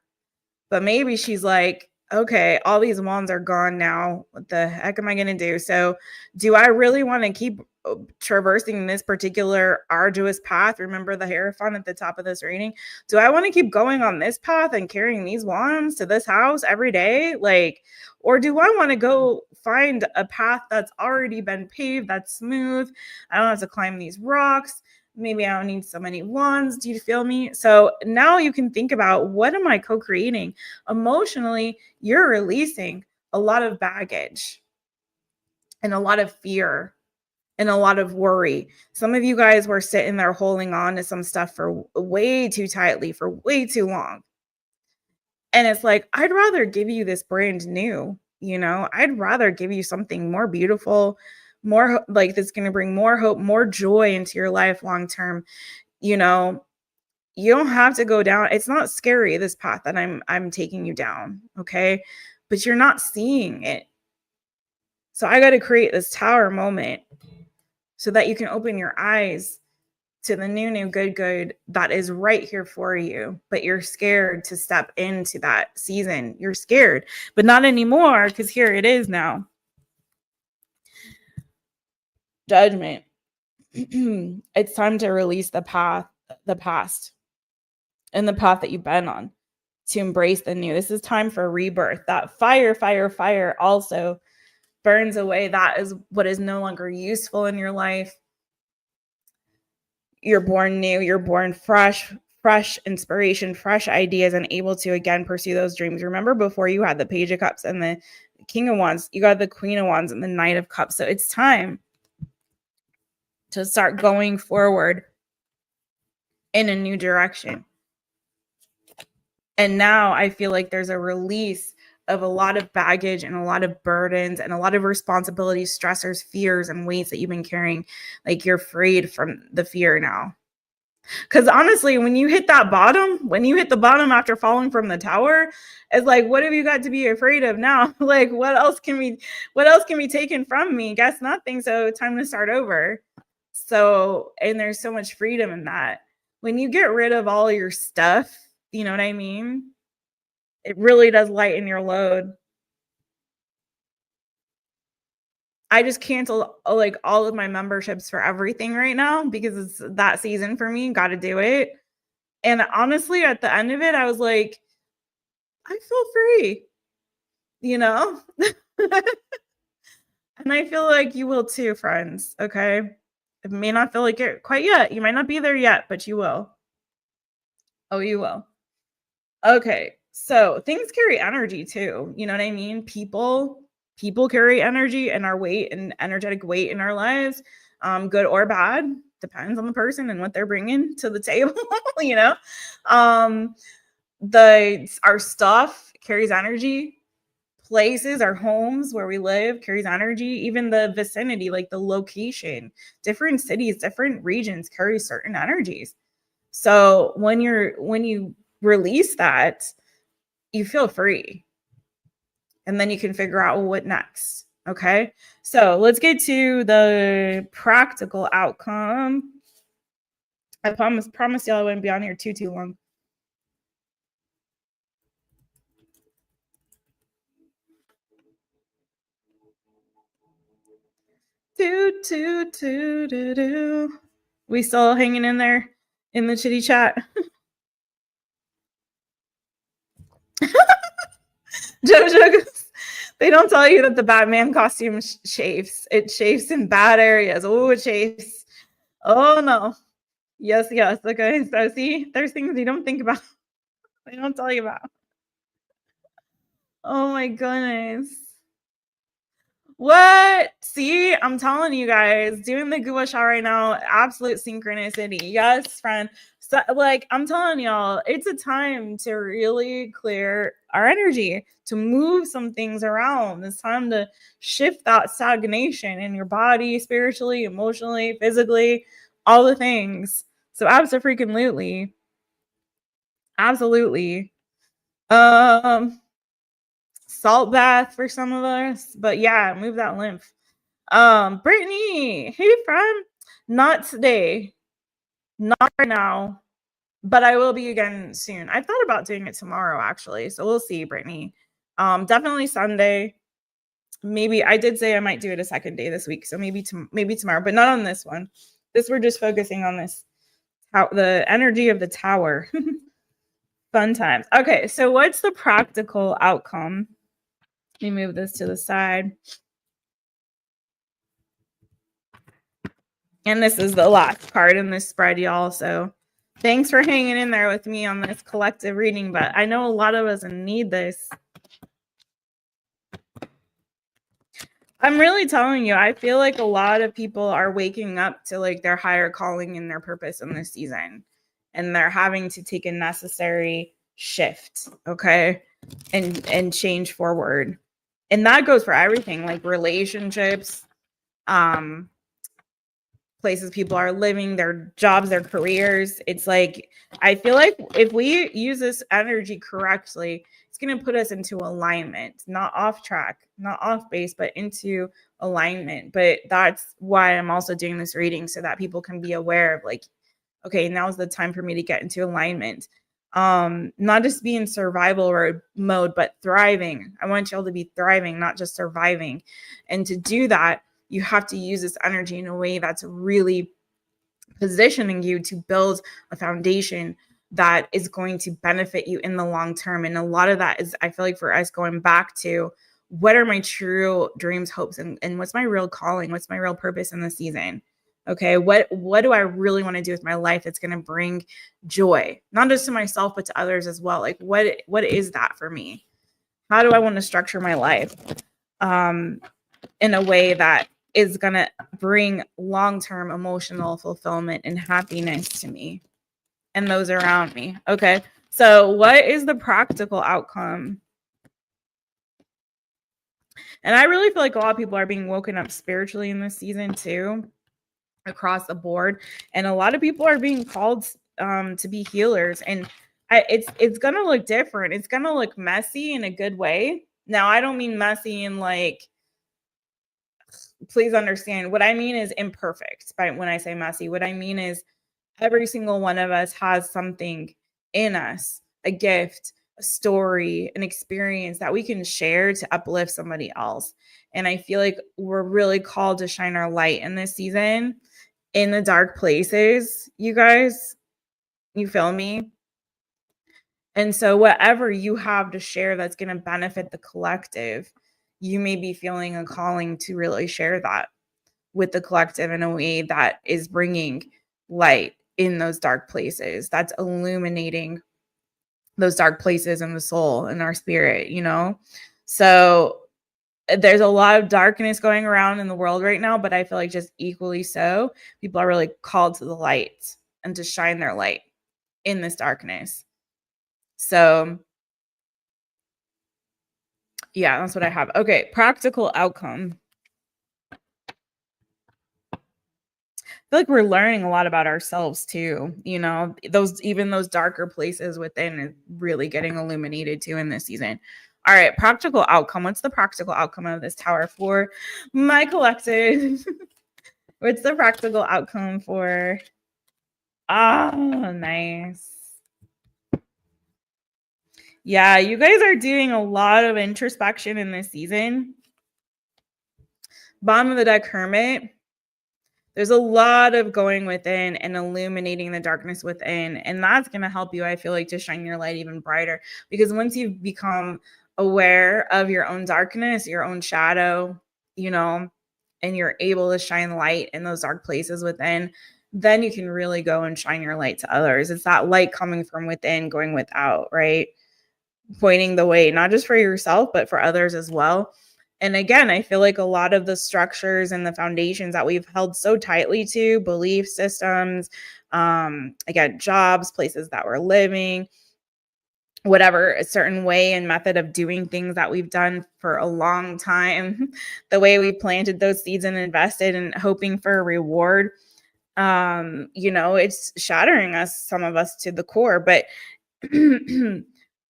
But maybe she's like, okay, all these wands are gone now. What the heck am I going to do? So do I really want to keep traversing this particular arduous path? Remember the Hierophant at the top of this reading? Do I want to keep going on this path and carrying these wands to this house every day? Like, or do I want to go find a path that's already been paved, that's smooth? I don't have to climb these rocks. Maybe I don't need so many wands. Do you feel me? So now you can think about, what am I co-creating? Emotionally, you're releasing a lot of baggage and a lot of fear and a lot of worry. Some of you guys were sitting there holding on to some stuff for way too tightly, for way too long. And it's like, I'd rather give you this brand new, I'd rather give you something more beautiful, more like that's going to bring more hope, more joy into your life long term. You don't have to go down. It's not scary, this path that I'm taking you down, okay? But you're not seeing it. So I got to create this tower moment so that you can open your eyes to the new good that is right here for you. But you're scared to step into that season. You're scared, but not anymore, because here it is now. Judgment. It's time to release the past, and the path that you've been on, to embrace the new. This is time for rebirth. That fire also burns away. That is what is no longer useful in your life. You're born new. You're born fresh, fresh inspiration, fresh ideas, and able to again pursue those dreams. Remember, before you had the Page of Cups and the King of Wands, you got the Queen of Wands and the Knight of Cups. So it's time to start going forward in a new direction. And now I feel like there's a release of a lot of baggage and a lot of burdens and a lot of responsibilities, stressors, fears, and weights that you've been carrying. Like you're freed from the fear now. Because honestly, when you hit the bottom after falling from the tower, it's like, what have you got to be afraid of now? Like, what else can be taken from me? Guess nothing. So time to start over. So, and there's so much freedom in that. When you get rid of all your stuff, you know what I mean? It really does lighten your load. I just canceled like all of my memberships for everything right now because it's that season for me. Got to do it. And honestly, at the end of it, I was like, I feel free, you know? And I feel like you will too, friends. Okay. It may not feel like it quite yet. You might not be there yet, but you will. Oh, you will. Okay. So things carry energy too. You know what I mean? People carry energy and our weight and energetic weight in our lives, good or bad, depends on the person and what they're bringing to the table, you know? Our stuff carries energy. Places, our homes where we live carries energy. Even the vicinity, like the location, different cities, different regions carry certain energies. So when you release that, you feel free. And then you can figure out, well, what next. Okay. So let's get to the practical outcome. I promise y'all I wouldn't be on here too long. We still hanging in there in the chitty chat. Jojo goes, they don't tell you that the Batman costume chafes. It chafes in bad areas. Oh, it chafes. Oh no. Yes. Okay. So see, there's things you don't think about. They don't tell you about. Oh my goodness. What? See, I'm telling you guys, doing the gua sha right now, absolute synchronicity. Yes, friend. So, like, I'm telling y'all, it's a time to really clear our energy, to move some things around. It's time to shift that stagnation in your body, spiritually, emotionally, physically, all the things. So, absolutely. Salt bath for some of us, but yeah, move that lymph. Brittany, hey friend, not today, not right now, but I will be again soon. I thought about doing it tomorrow actually, so we'll see, Brittany. Definitely Sunday. Maybe I did say I might do it a second day this week, so maybe tomorrow, but not on this one. We're just focusing on this, the energy of the tower. Fun times. Okay, so what's the practical outcome? Let me move this to the side. And this is the last card in this spread, y'all. So thanks for hanging in there with me on this collective reading. But I know a lot of us need this. I'm really telling you, I feel like a lot of people are waking up to like their higher calling and their purpose in this season. And they're having to take a necessary shift, okay? And change forward. And that goes for everything, like relationships, places people are living, their jobs, their careers. It's like, I feel like if we use this energy correctly, it's going to put us into alignment, not off track, not off base, but into alignment. But that's why I'm also doing this reading, so that people can be aware of like, okay, now's the time for me to get into alignment. Not just be in survival mode, but thriving. I want y'all to be thriving, not just surviving. And to do that, you have to use this energy in a way that's really positioning you to build a foundation that is going to benefit you in the long term. And a lot of that is, I feel like, for us, going back to what are my true dreams, hopes, and what's my real calling? What's my real purpose in the season? Okay, what do I really want to do with my life that's going to bring joy, not just to myself but to others as well? Like what is that for me? How do I want to structure my life in a way that is going to bring long-term emotional fulfillment and happiness to me and those around me? Okay, so what is the practical outcome? And I really feel like a lot of people are being woken up spiritually in this season too, across the board, and a lot of people are being called to be healers, and it's gonna look different. It's gonna look messy in a good way. Now, I don't mean messy in like, please understand what I mean is imperfect. But when I say messy, what I mean is every single one of us has something in us, a gift, a story, an experience that we can share to uplift somebody else. And I feel like we're really called to shine our light in this season in the dark places, you guys. You feel me? And so, whatever you have to share that's going to benefit the collective, you may be feeling a calling to really share that with the collective in a way that is bringing light in those dark places, that's illuminating those dark places in the soul and our spirit, you know? So there's a lot of darkness going around in the world right now, but I feel like just equally so, people are really called to the light and to shine their light in this darkness. So yeah, that's what I have. Okay, practical outcome. Feel like we're learning a lot about ourselves too. You know, those darker places within is really getting illuminated too in this season. All right, practical outcome. What's the practical outcome of this tower for my collective? What's the practical outcome for? Oh, nice. Yeah, you guys are doing a lot of introspection in this season. Bottom of the deck, Hermit. There's a lot of going within and illuminating the darkness within. And that's going to help you, I feel like, to shine your light even brighter. Because once you've become aware of your own darkness, your own shadow, you know, and you're able to shine light in those dark places within, then you can really go and shine your light to others. It's that light coming from within, going without, right? Pointing the way, not just for yourself, but for others as well. And again, I feel like a lot of the structures and the foundations that we've held so tightly to, belief systems, again, jobs, places that we're living, whatever, a certain way and method of doing things that we've done for a long time, the way we planted those seeds and invested and hoping for a reward, you know, it's shattering us, some of us, to the core. But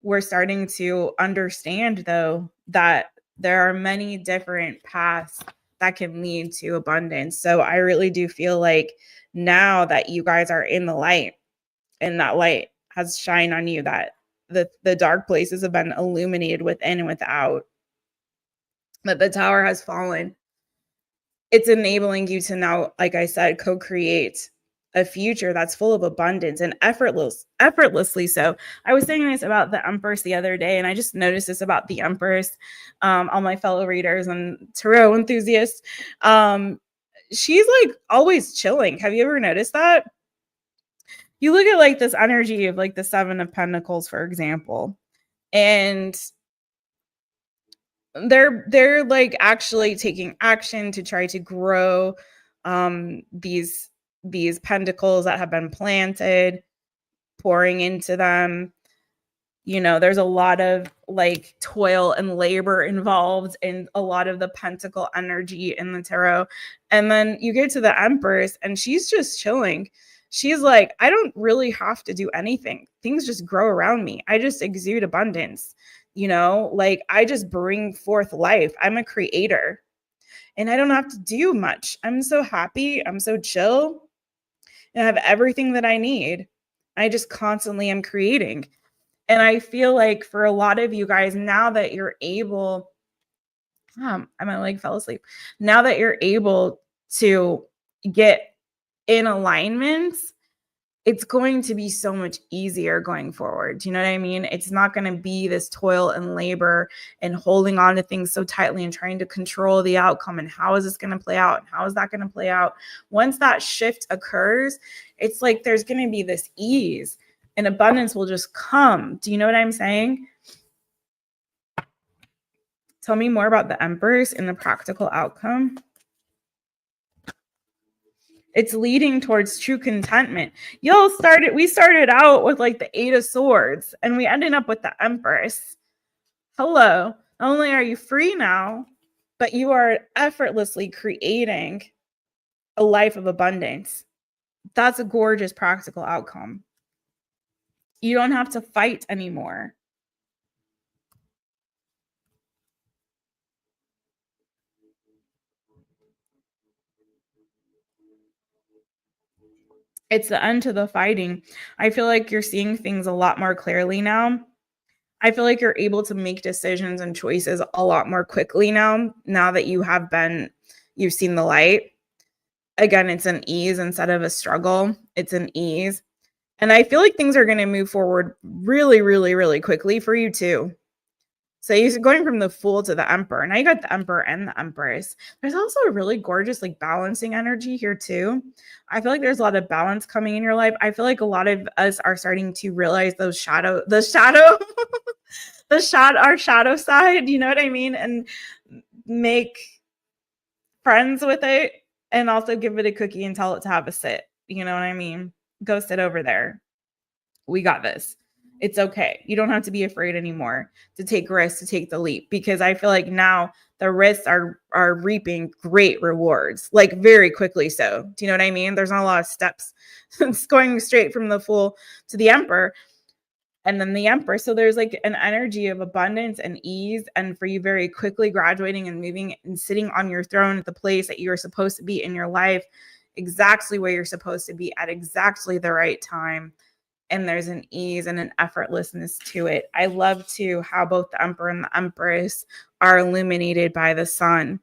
we're starting to understand, though, that there are many different paths that can lead to abundance. So I really do feel like now that you guys are in the light and that light has shined on you, that the dark places have been illuminated within and without, that the tower has fallen. It's enabling you to now, like I said, co-create a future that's full of abundance and effortlessly so. I was saying this about the Empress the other day, and I just noticed this about the Empress, all my fellow readers and tarot enthusiasts. She's like always chilling. Have you ever noticed that? You look at like this energy of like the Seven of Pentacles, for example, and they're like actually taking action to try to grow these pentacles that have been planted, pouring into them. You know, there's a lot of like toil and labor involved in a lot of the pentacle energy in the tarot. And then you get to the Empress and she's just chilling. She's like, I don't really have to do anything. Things just grow around me. I just exude abundance. You know, like I just bring forth life. I'm a creator and I don't have to do much. I'm so happy. I'm so chill and I have everything that I need. I just constantly am creating. And I feel like for a lot of you guys, now that you're able, my leg fell asleep. Now that you're able to get in alignment it's going to be so much easier going forward. Do you know what I mean? It's not going to be this toil and labor and holding on to things so tightly and trying to control the outcome. And how is this going to play out? And how is that going to play out? Once that shift occurs, it's like there's going to be this ease and abundance will just come. Do you know what I'm saying? Tell me more about the Empress and the practical outcome. It's leading towards true contentment. We started out with like the Eight of Swords and we ended up with the Empress. Hello. Not only are you free now, but you are effortlessly creating a life of abundance. That's a gorgeous practical outcome. You don't have to fight anymore. It's the end to the fighting. I feel like you're seeing things a lot more clearly now. I feel like you're able to make decisions and choices a lot more quickly now that you've seen the light. Again, it's an ease instead of a struggle. It's an ease. And I feel like things are going to move forward really, really, really quickly for you too. So you're going from the Fool to the Emperor. Now you got the Emperor and the Empress. There's also a really gorgeous like balancing energy here too. I feel like there's a lot of balance coming in your life. I feel like a lot of us are starting to realize our shadow side, you know what I mean? And make friends with it and also give it a cookie and tell it to have a sit. You know what I mean? Go sit over there. We got this. It's okay. You don't have to be afraid anymore to take risks, to take the leap, because I feel like now the risks are reaping great rewards, like very quickly. So, do you know what I mean? There's not a lot of steps. It's going straight from the Fool to the Emperor and then the Emperor. So there's like an energy of abundance and ease, and for you very quickly graduating and moving and sitting on your throne at the place that you're supposed to be in your life, exactly where you're supposed to be at exactly the right time. And there's an ease and an effortlessness to it. I love too how both the Emperor and the Empress are illuminated by the sun.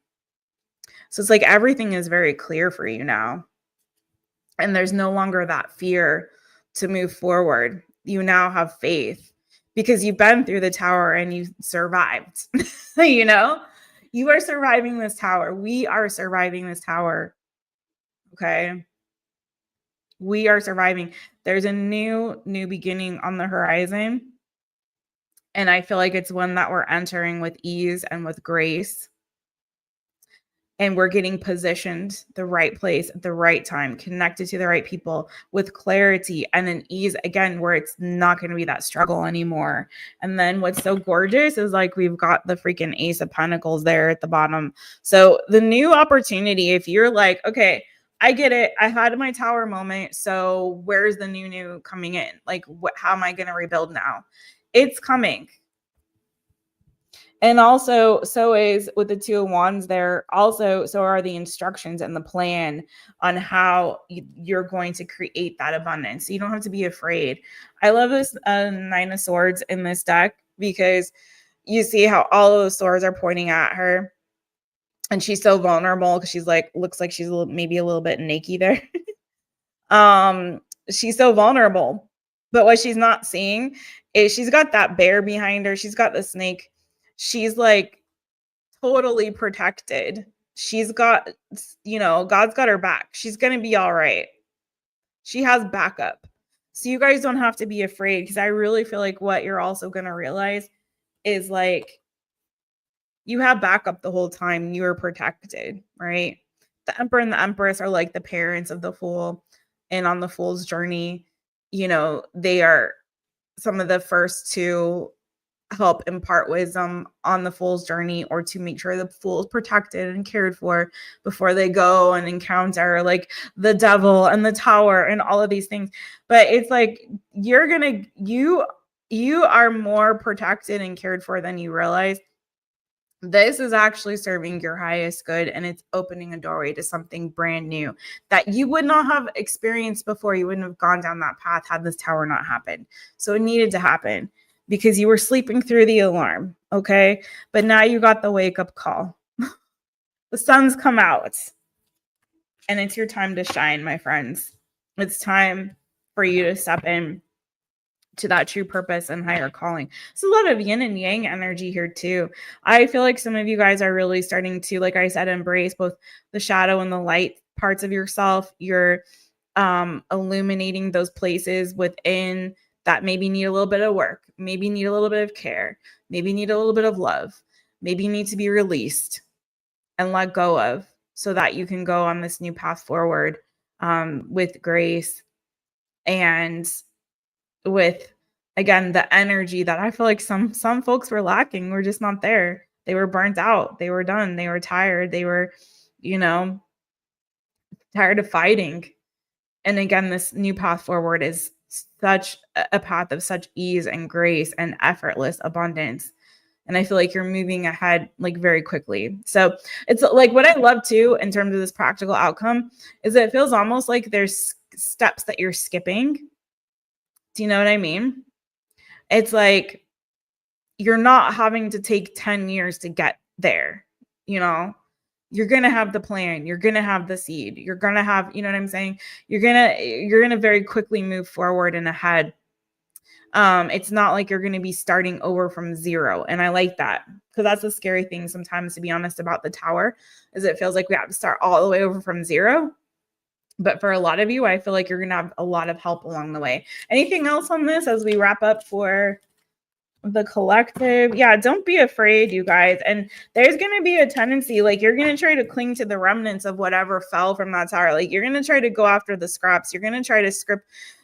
So it's like everything is very clear for you now. And there's no longer that fear to move forward. You now have faith because you've been through the tower and you survived. You know, you are surviving this tower. We are surviving this tower. Okay. We are surviving. There's a new beginning on the horizon. And I feel like it's one that we're entering with ease and with grace. And we're getting positioned the right place at the right time, connected to the right people with clarity and an ease, again, where it's not going to be that struggle anymore. And then what's so gorgeous is like we've got the freaking Ace of Pentacles there at the bottom. So the new opportunity, if you're like, okay, I get it, I had my tower moment, so where's the new coming in? Like, how am I going to rebuild now? It's coming. And also, so is with the Two of Wands there, also, so are the instructions and the plan on how you're going to create that abundance. So you don't have to be afraid. I love this Nine of Swords in this deck because you see how all of the swords are pointing at her. And she's so vulnerable because she's like, looks like she's maybe a little bit naked there. She's so vulnerable. But what she's not seeing is she's got that bear behind her. She's got the snake. She's like totally protected. She's got, God's got her back. She's going to be all right. She has backup. So you guys don't have to be afraid, because I really feel like what you're also going to realize is like you have backup the whole time. You are protected, right? The Emperor and the Empress are like the parents of the Fool. And on the Fool's journey, they are some of the first to help impart wisdom on the Fool's journey, or to make sure the Fool is protected and cared for before they go and encounter like the devil and the tower and all of these things. But it's like you are more protected and cared for than you realize. This is actually serving your highest good, and it's opening a doorway to something brand new that you would not have experienced before. You wouldn't have gone down that path had this tower not happened. So it needed to happen because you were sleeping through the alarm, okay? But now you got the wake-up call. The sun's come out, and it's your time to shine, my friends. It's time for you to step in to that true purpose and higher calling. It's a lot of yin and yang energy here too. I feel like some of you guys are really starting to, like I said, embrace both the shadow and the light parts of yourself. You're illuminating those places within that maybe need a little bit of work, maybe need a little bit of care, maybe need a little bit of love, maybe need to be released and let go of, so that you can go on this new path forward with grace and with, again, the energy that I feel like some folks were lacking. We're just not there. They were burnt out. They were done. They were tired. They were, tired of fighting. And again, this new path forward is such a path of such ease and grace and effortless abundance. And I feel like you're moving ahead like very quickly. So it's like what I love too in terms of this practical outcome is that it feels almost like there's steps that you're skipping. Do you know what I mean? It's like you're not having to take 10 years to get there. You're going to have the plan. You're going to have the seed. You're going to have, you know what I'm saying? You're going to very quickly move forward and ahead. It's not like you're going to be starting over from zero. And I like that, because that's the scary thing sometimes, to be honest, about the tower, is it feels like we have to start all the way over from zero. But for a lot of you, I feel like you're going to have a lot of help along the way. Anything else on this as we wrap up for the collective? Yeah, don't be afraid, you guys. And there's going to be a tendency, like you're going to try to cling to the remnants of whatever fell from that tower. Like you're going to try to go after the scraps. You're going to try to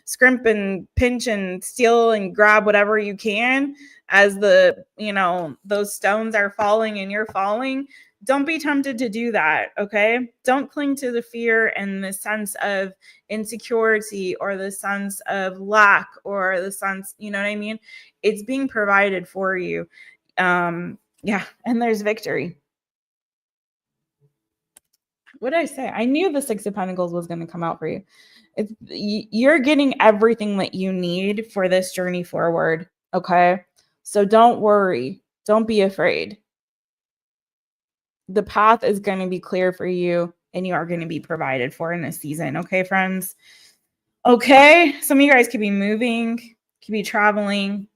scrimp and pinch and steal and grab whatever you can as those stones are falling and you're falling. Don't be tempted to do that, okay? Don't cling to the fear and the sense of insecurity or the sense of lack or the sense, you know what I mean? It's being provided for you. And there's victory. What did I say? I knew the Six of Pentacles was going to come out for you. You're getting everything that you need for this journey forward, okay? So don't worry. Don't be afraid. The path is going to be clear for you, and you are going to be provided for in this season. Okay, friends? Okay. Some of you guys could be moving, could be traveling,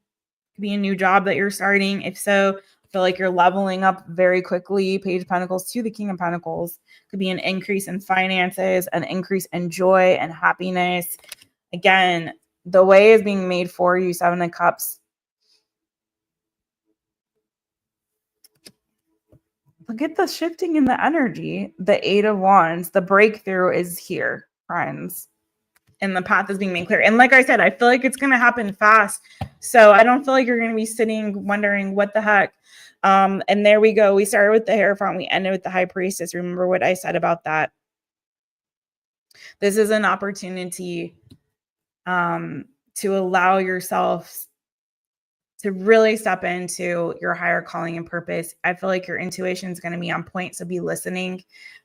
could be a new job that you're starting. If so, I feel like you're leveling up very quickly. Page of Pentacles to the King of Pentacles. Could be an increase in finances, an increase in joy and happiness. Again, the way is being made for you. Seven of Cups. Look at the shifting in the energy. The Eight of Wands. The breakthrough is here, friends. And the path is being made clear. And like I said, I feel like it's going to happen fast. So I don't feel like you're going to be sitting wondering what the heck. And there we go. We started with the Hierophant. We ended with the High Priestess. Remember what I said about that. This is an opportunity to allow yourself to really step into your higher calling and purpose. I feel like your intuition is going to be on point. So be listening,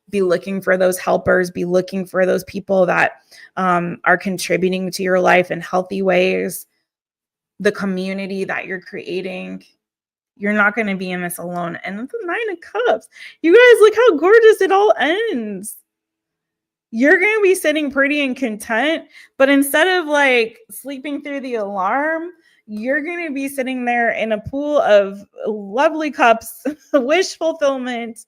be looking for those helpers, be looking for those people that are contributing to your life in healthy ways, the community that you're creating. You're not going to be in this alone. And it's the Nine of Cups. You guys, look how gorgeous it all ends. You're going to be sitting pretty and content, but instead of like sleeping through the alarm, you're going to be sitting there in a pool of lovely cups, wish fulfillment,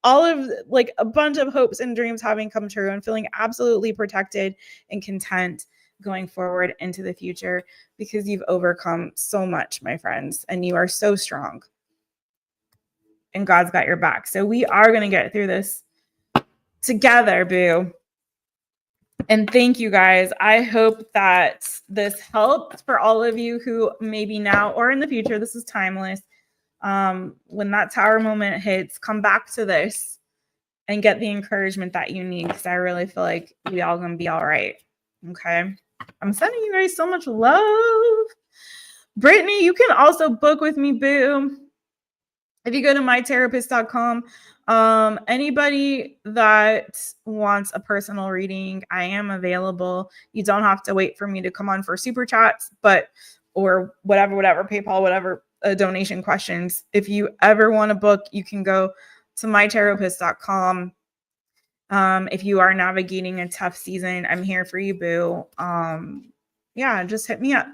all of like a bunch of hopes and dreams having come true, and feeling absolutely protected and content going forward into the future, because you've overcome so much, my friends, and you are so strong and God's got your back. So we are going to get through this together, boo. And thank you guys. I hope that this helped for all of you who maybe now or in the future, this is timeless. When that tower moment hits, come back to this and get the encouragement that you need, because I really feel like we all gonna be all right. Okay. I'm sending you guys so much love. Brittany, you can also book with me, boo. If you go to mytaropist.com, anybody that wants a personal reading, I am available. You don't have to wait for me to come on for super chats, or whatever, PayPal, whatever donation questions. If you ever want to book, you can go to mytaropist.com. If you are navigating a tough season, I'm here for you, boo. yeah, just hit me up.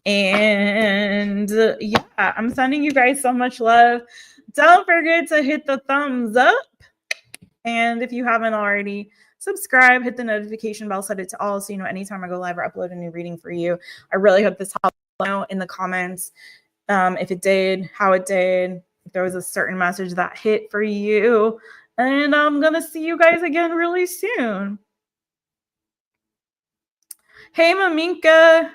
And yeah, I'm sending you guys so much love. Don't forget to hit the thumbs up. And if you haven't already, subscribe, hit the notification bell, set it to all so you know anytime I go live or upload a new reading for you. I really hope this helped. Know in the comments if it did, how it did, if there was a certain message that hit for you. And I'm going to see you guys again really soon. Hey, Maminka.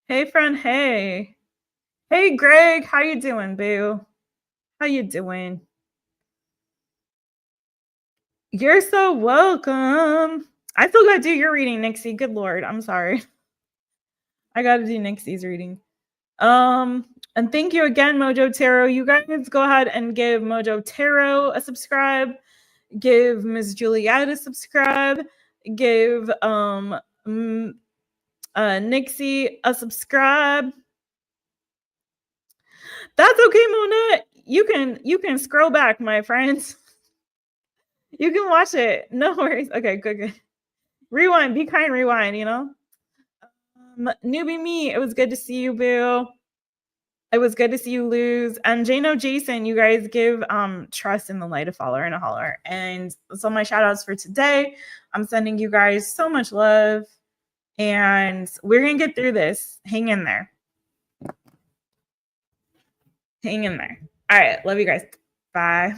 Hey, friend. Hey. Hey, Greg. How you doing, boo? How you doing? You're so welcome. I still got to do your reading, Nixie. Good Lord. I'm sorry. I got to do Nixie's reading. And thank you again, Mojo Tarot. You guys go ahead and give Mojo Tarot a subscribe. Give Miss Juliet a subscribe. Give Nixie a subscribe. That's okay, Mona. You can scroll back, my friends. You can watch it. No worries. Okay, good. Rewind. Be kind. Rewind. You know. Newbie me. It was good to see you, Boo. It was good to see you, Luz. And Jano Jason, you guys give trust in the light a follower and a holler. And so my shout outs for today. I'm sending you guys so much love. And we're going to get through this. Hang in there. Hang in there. All right. Love you guys. Bye.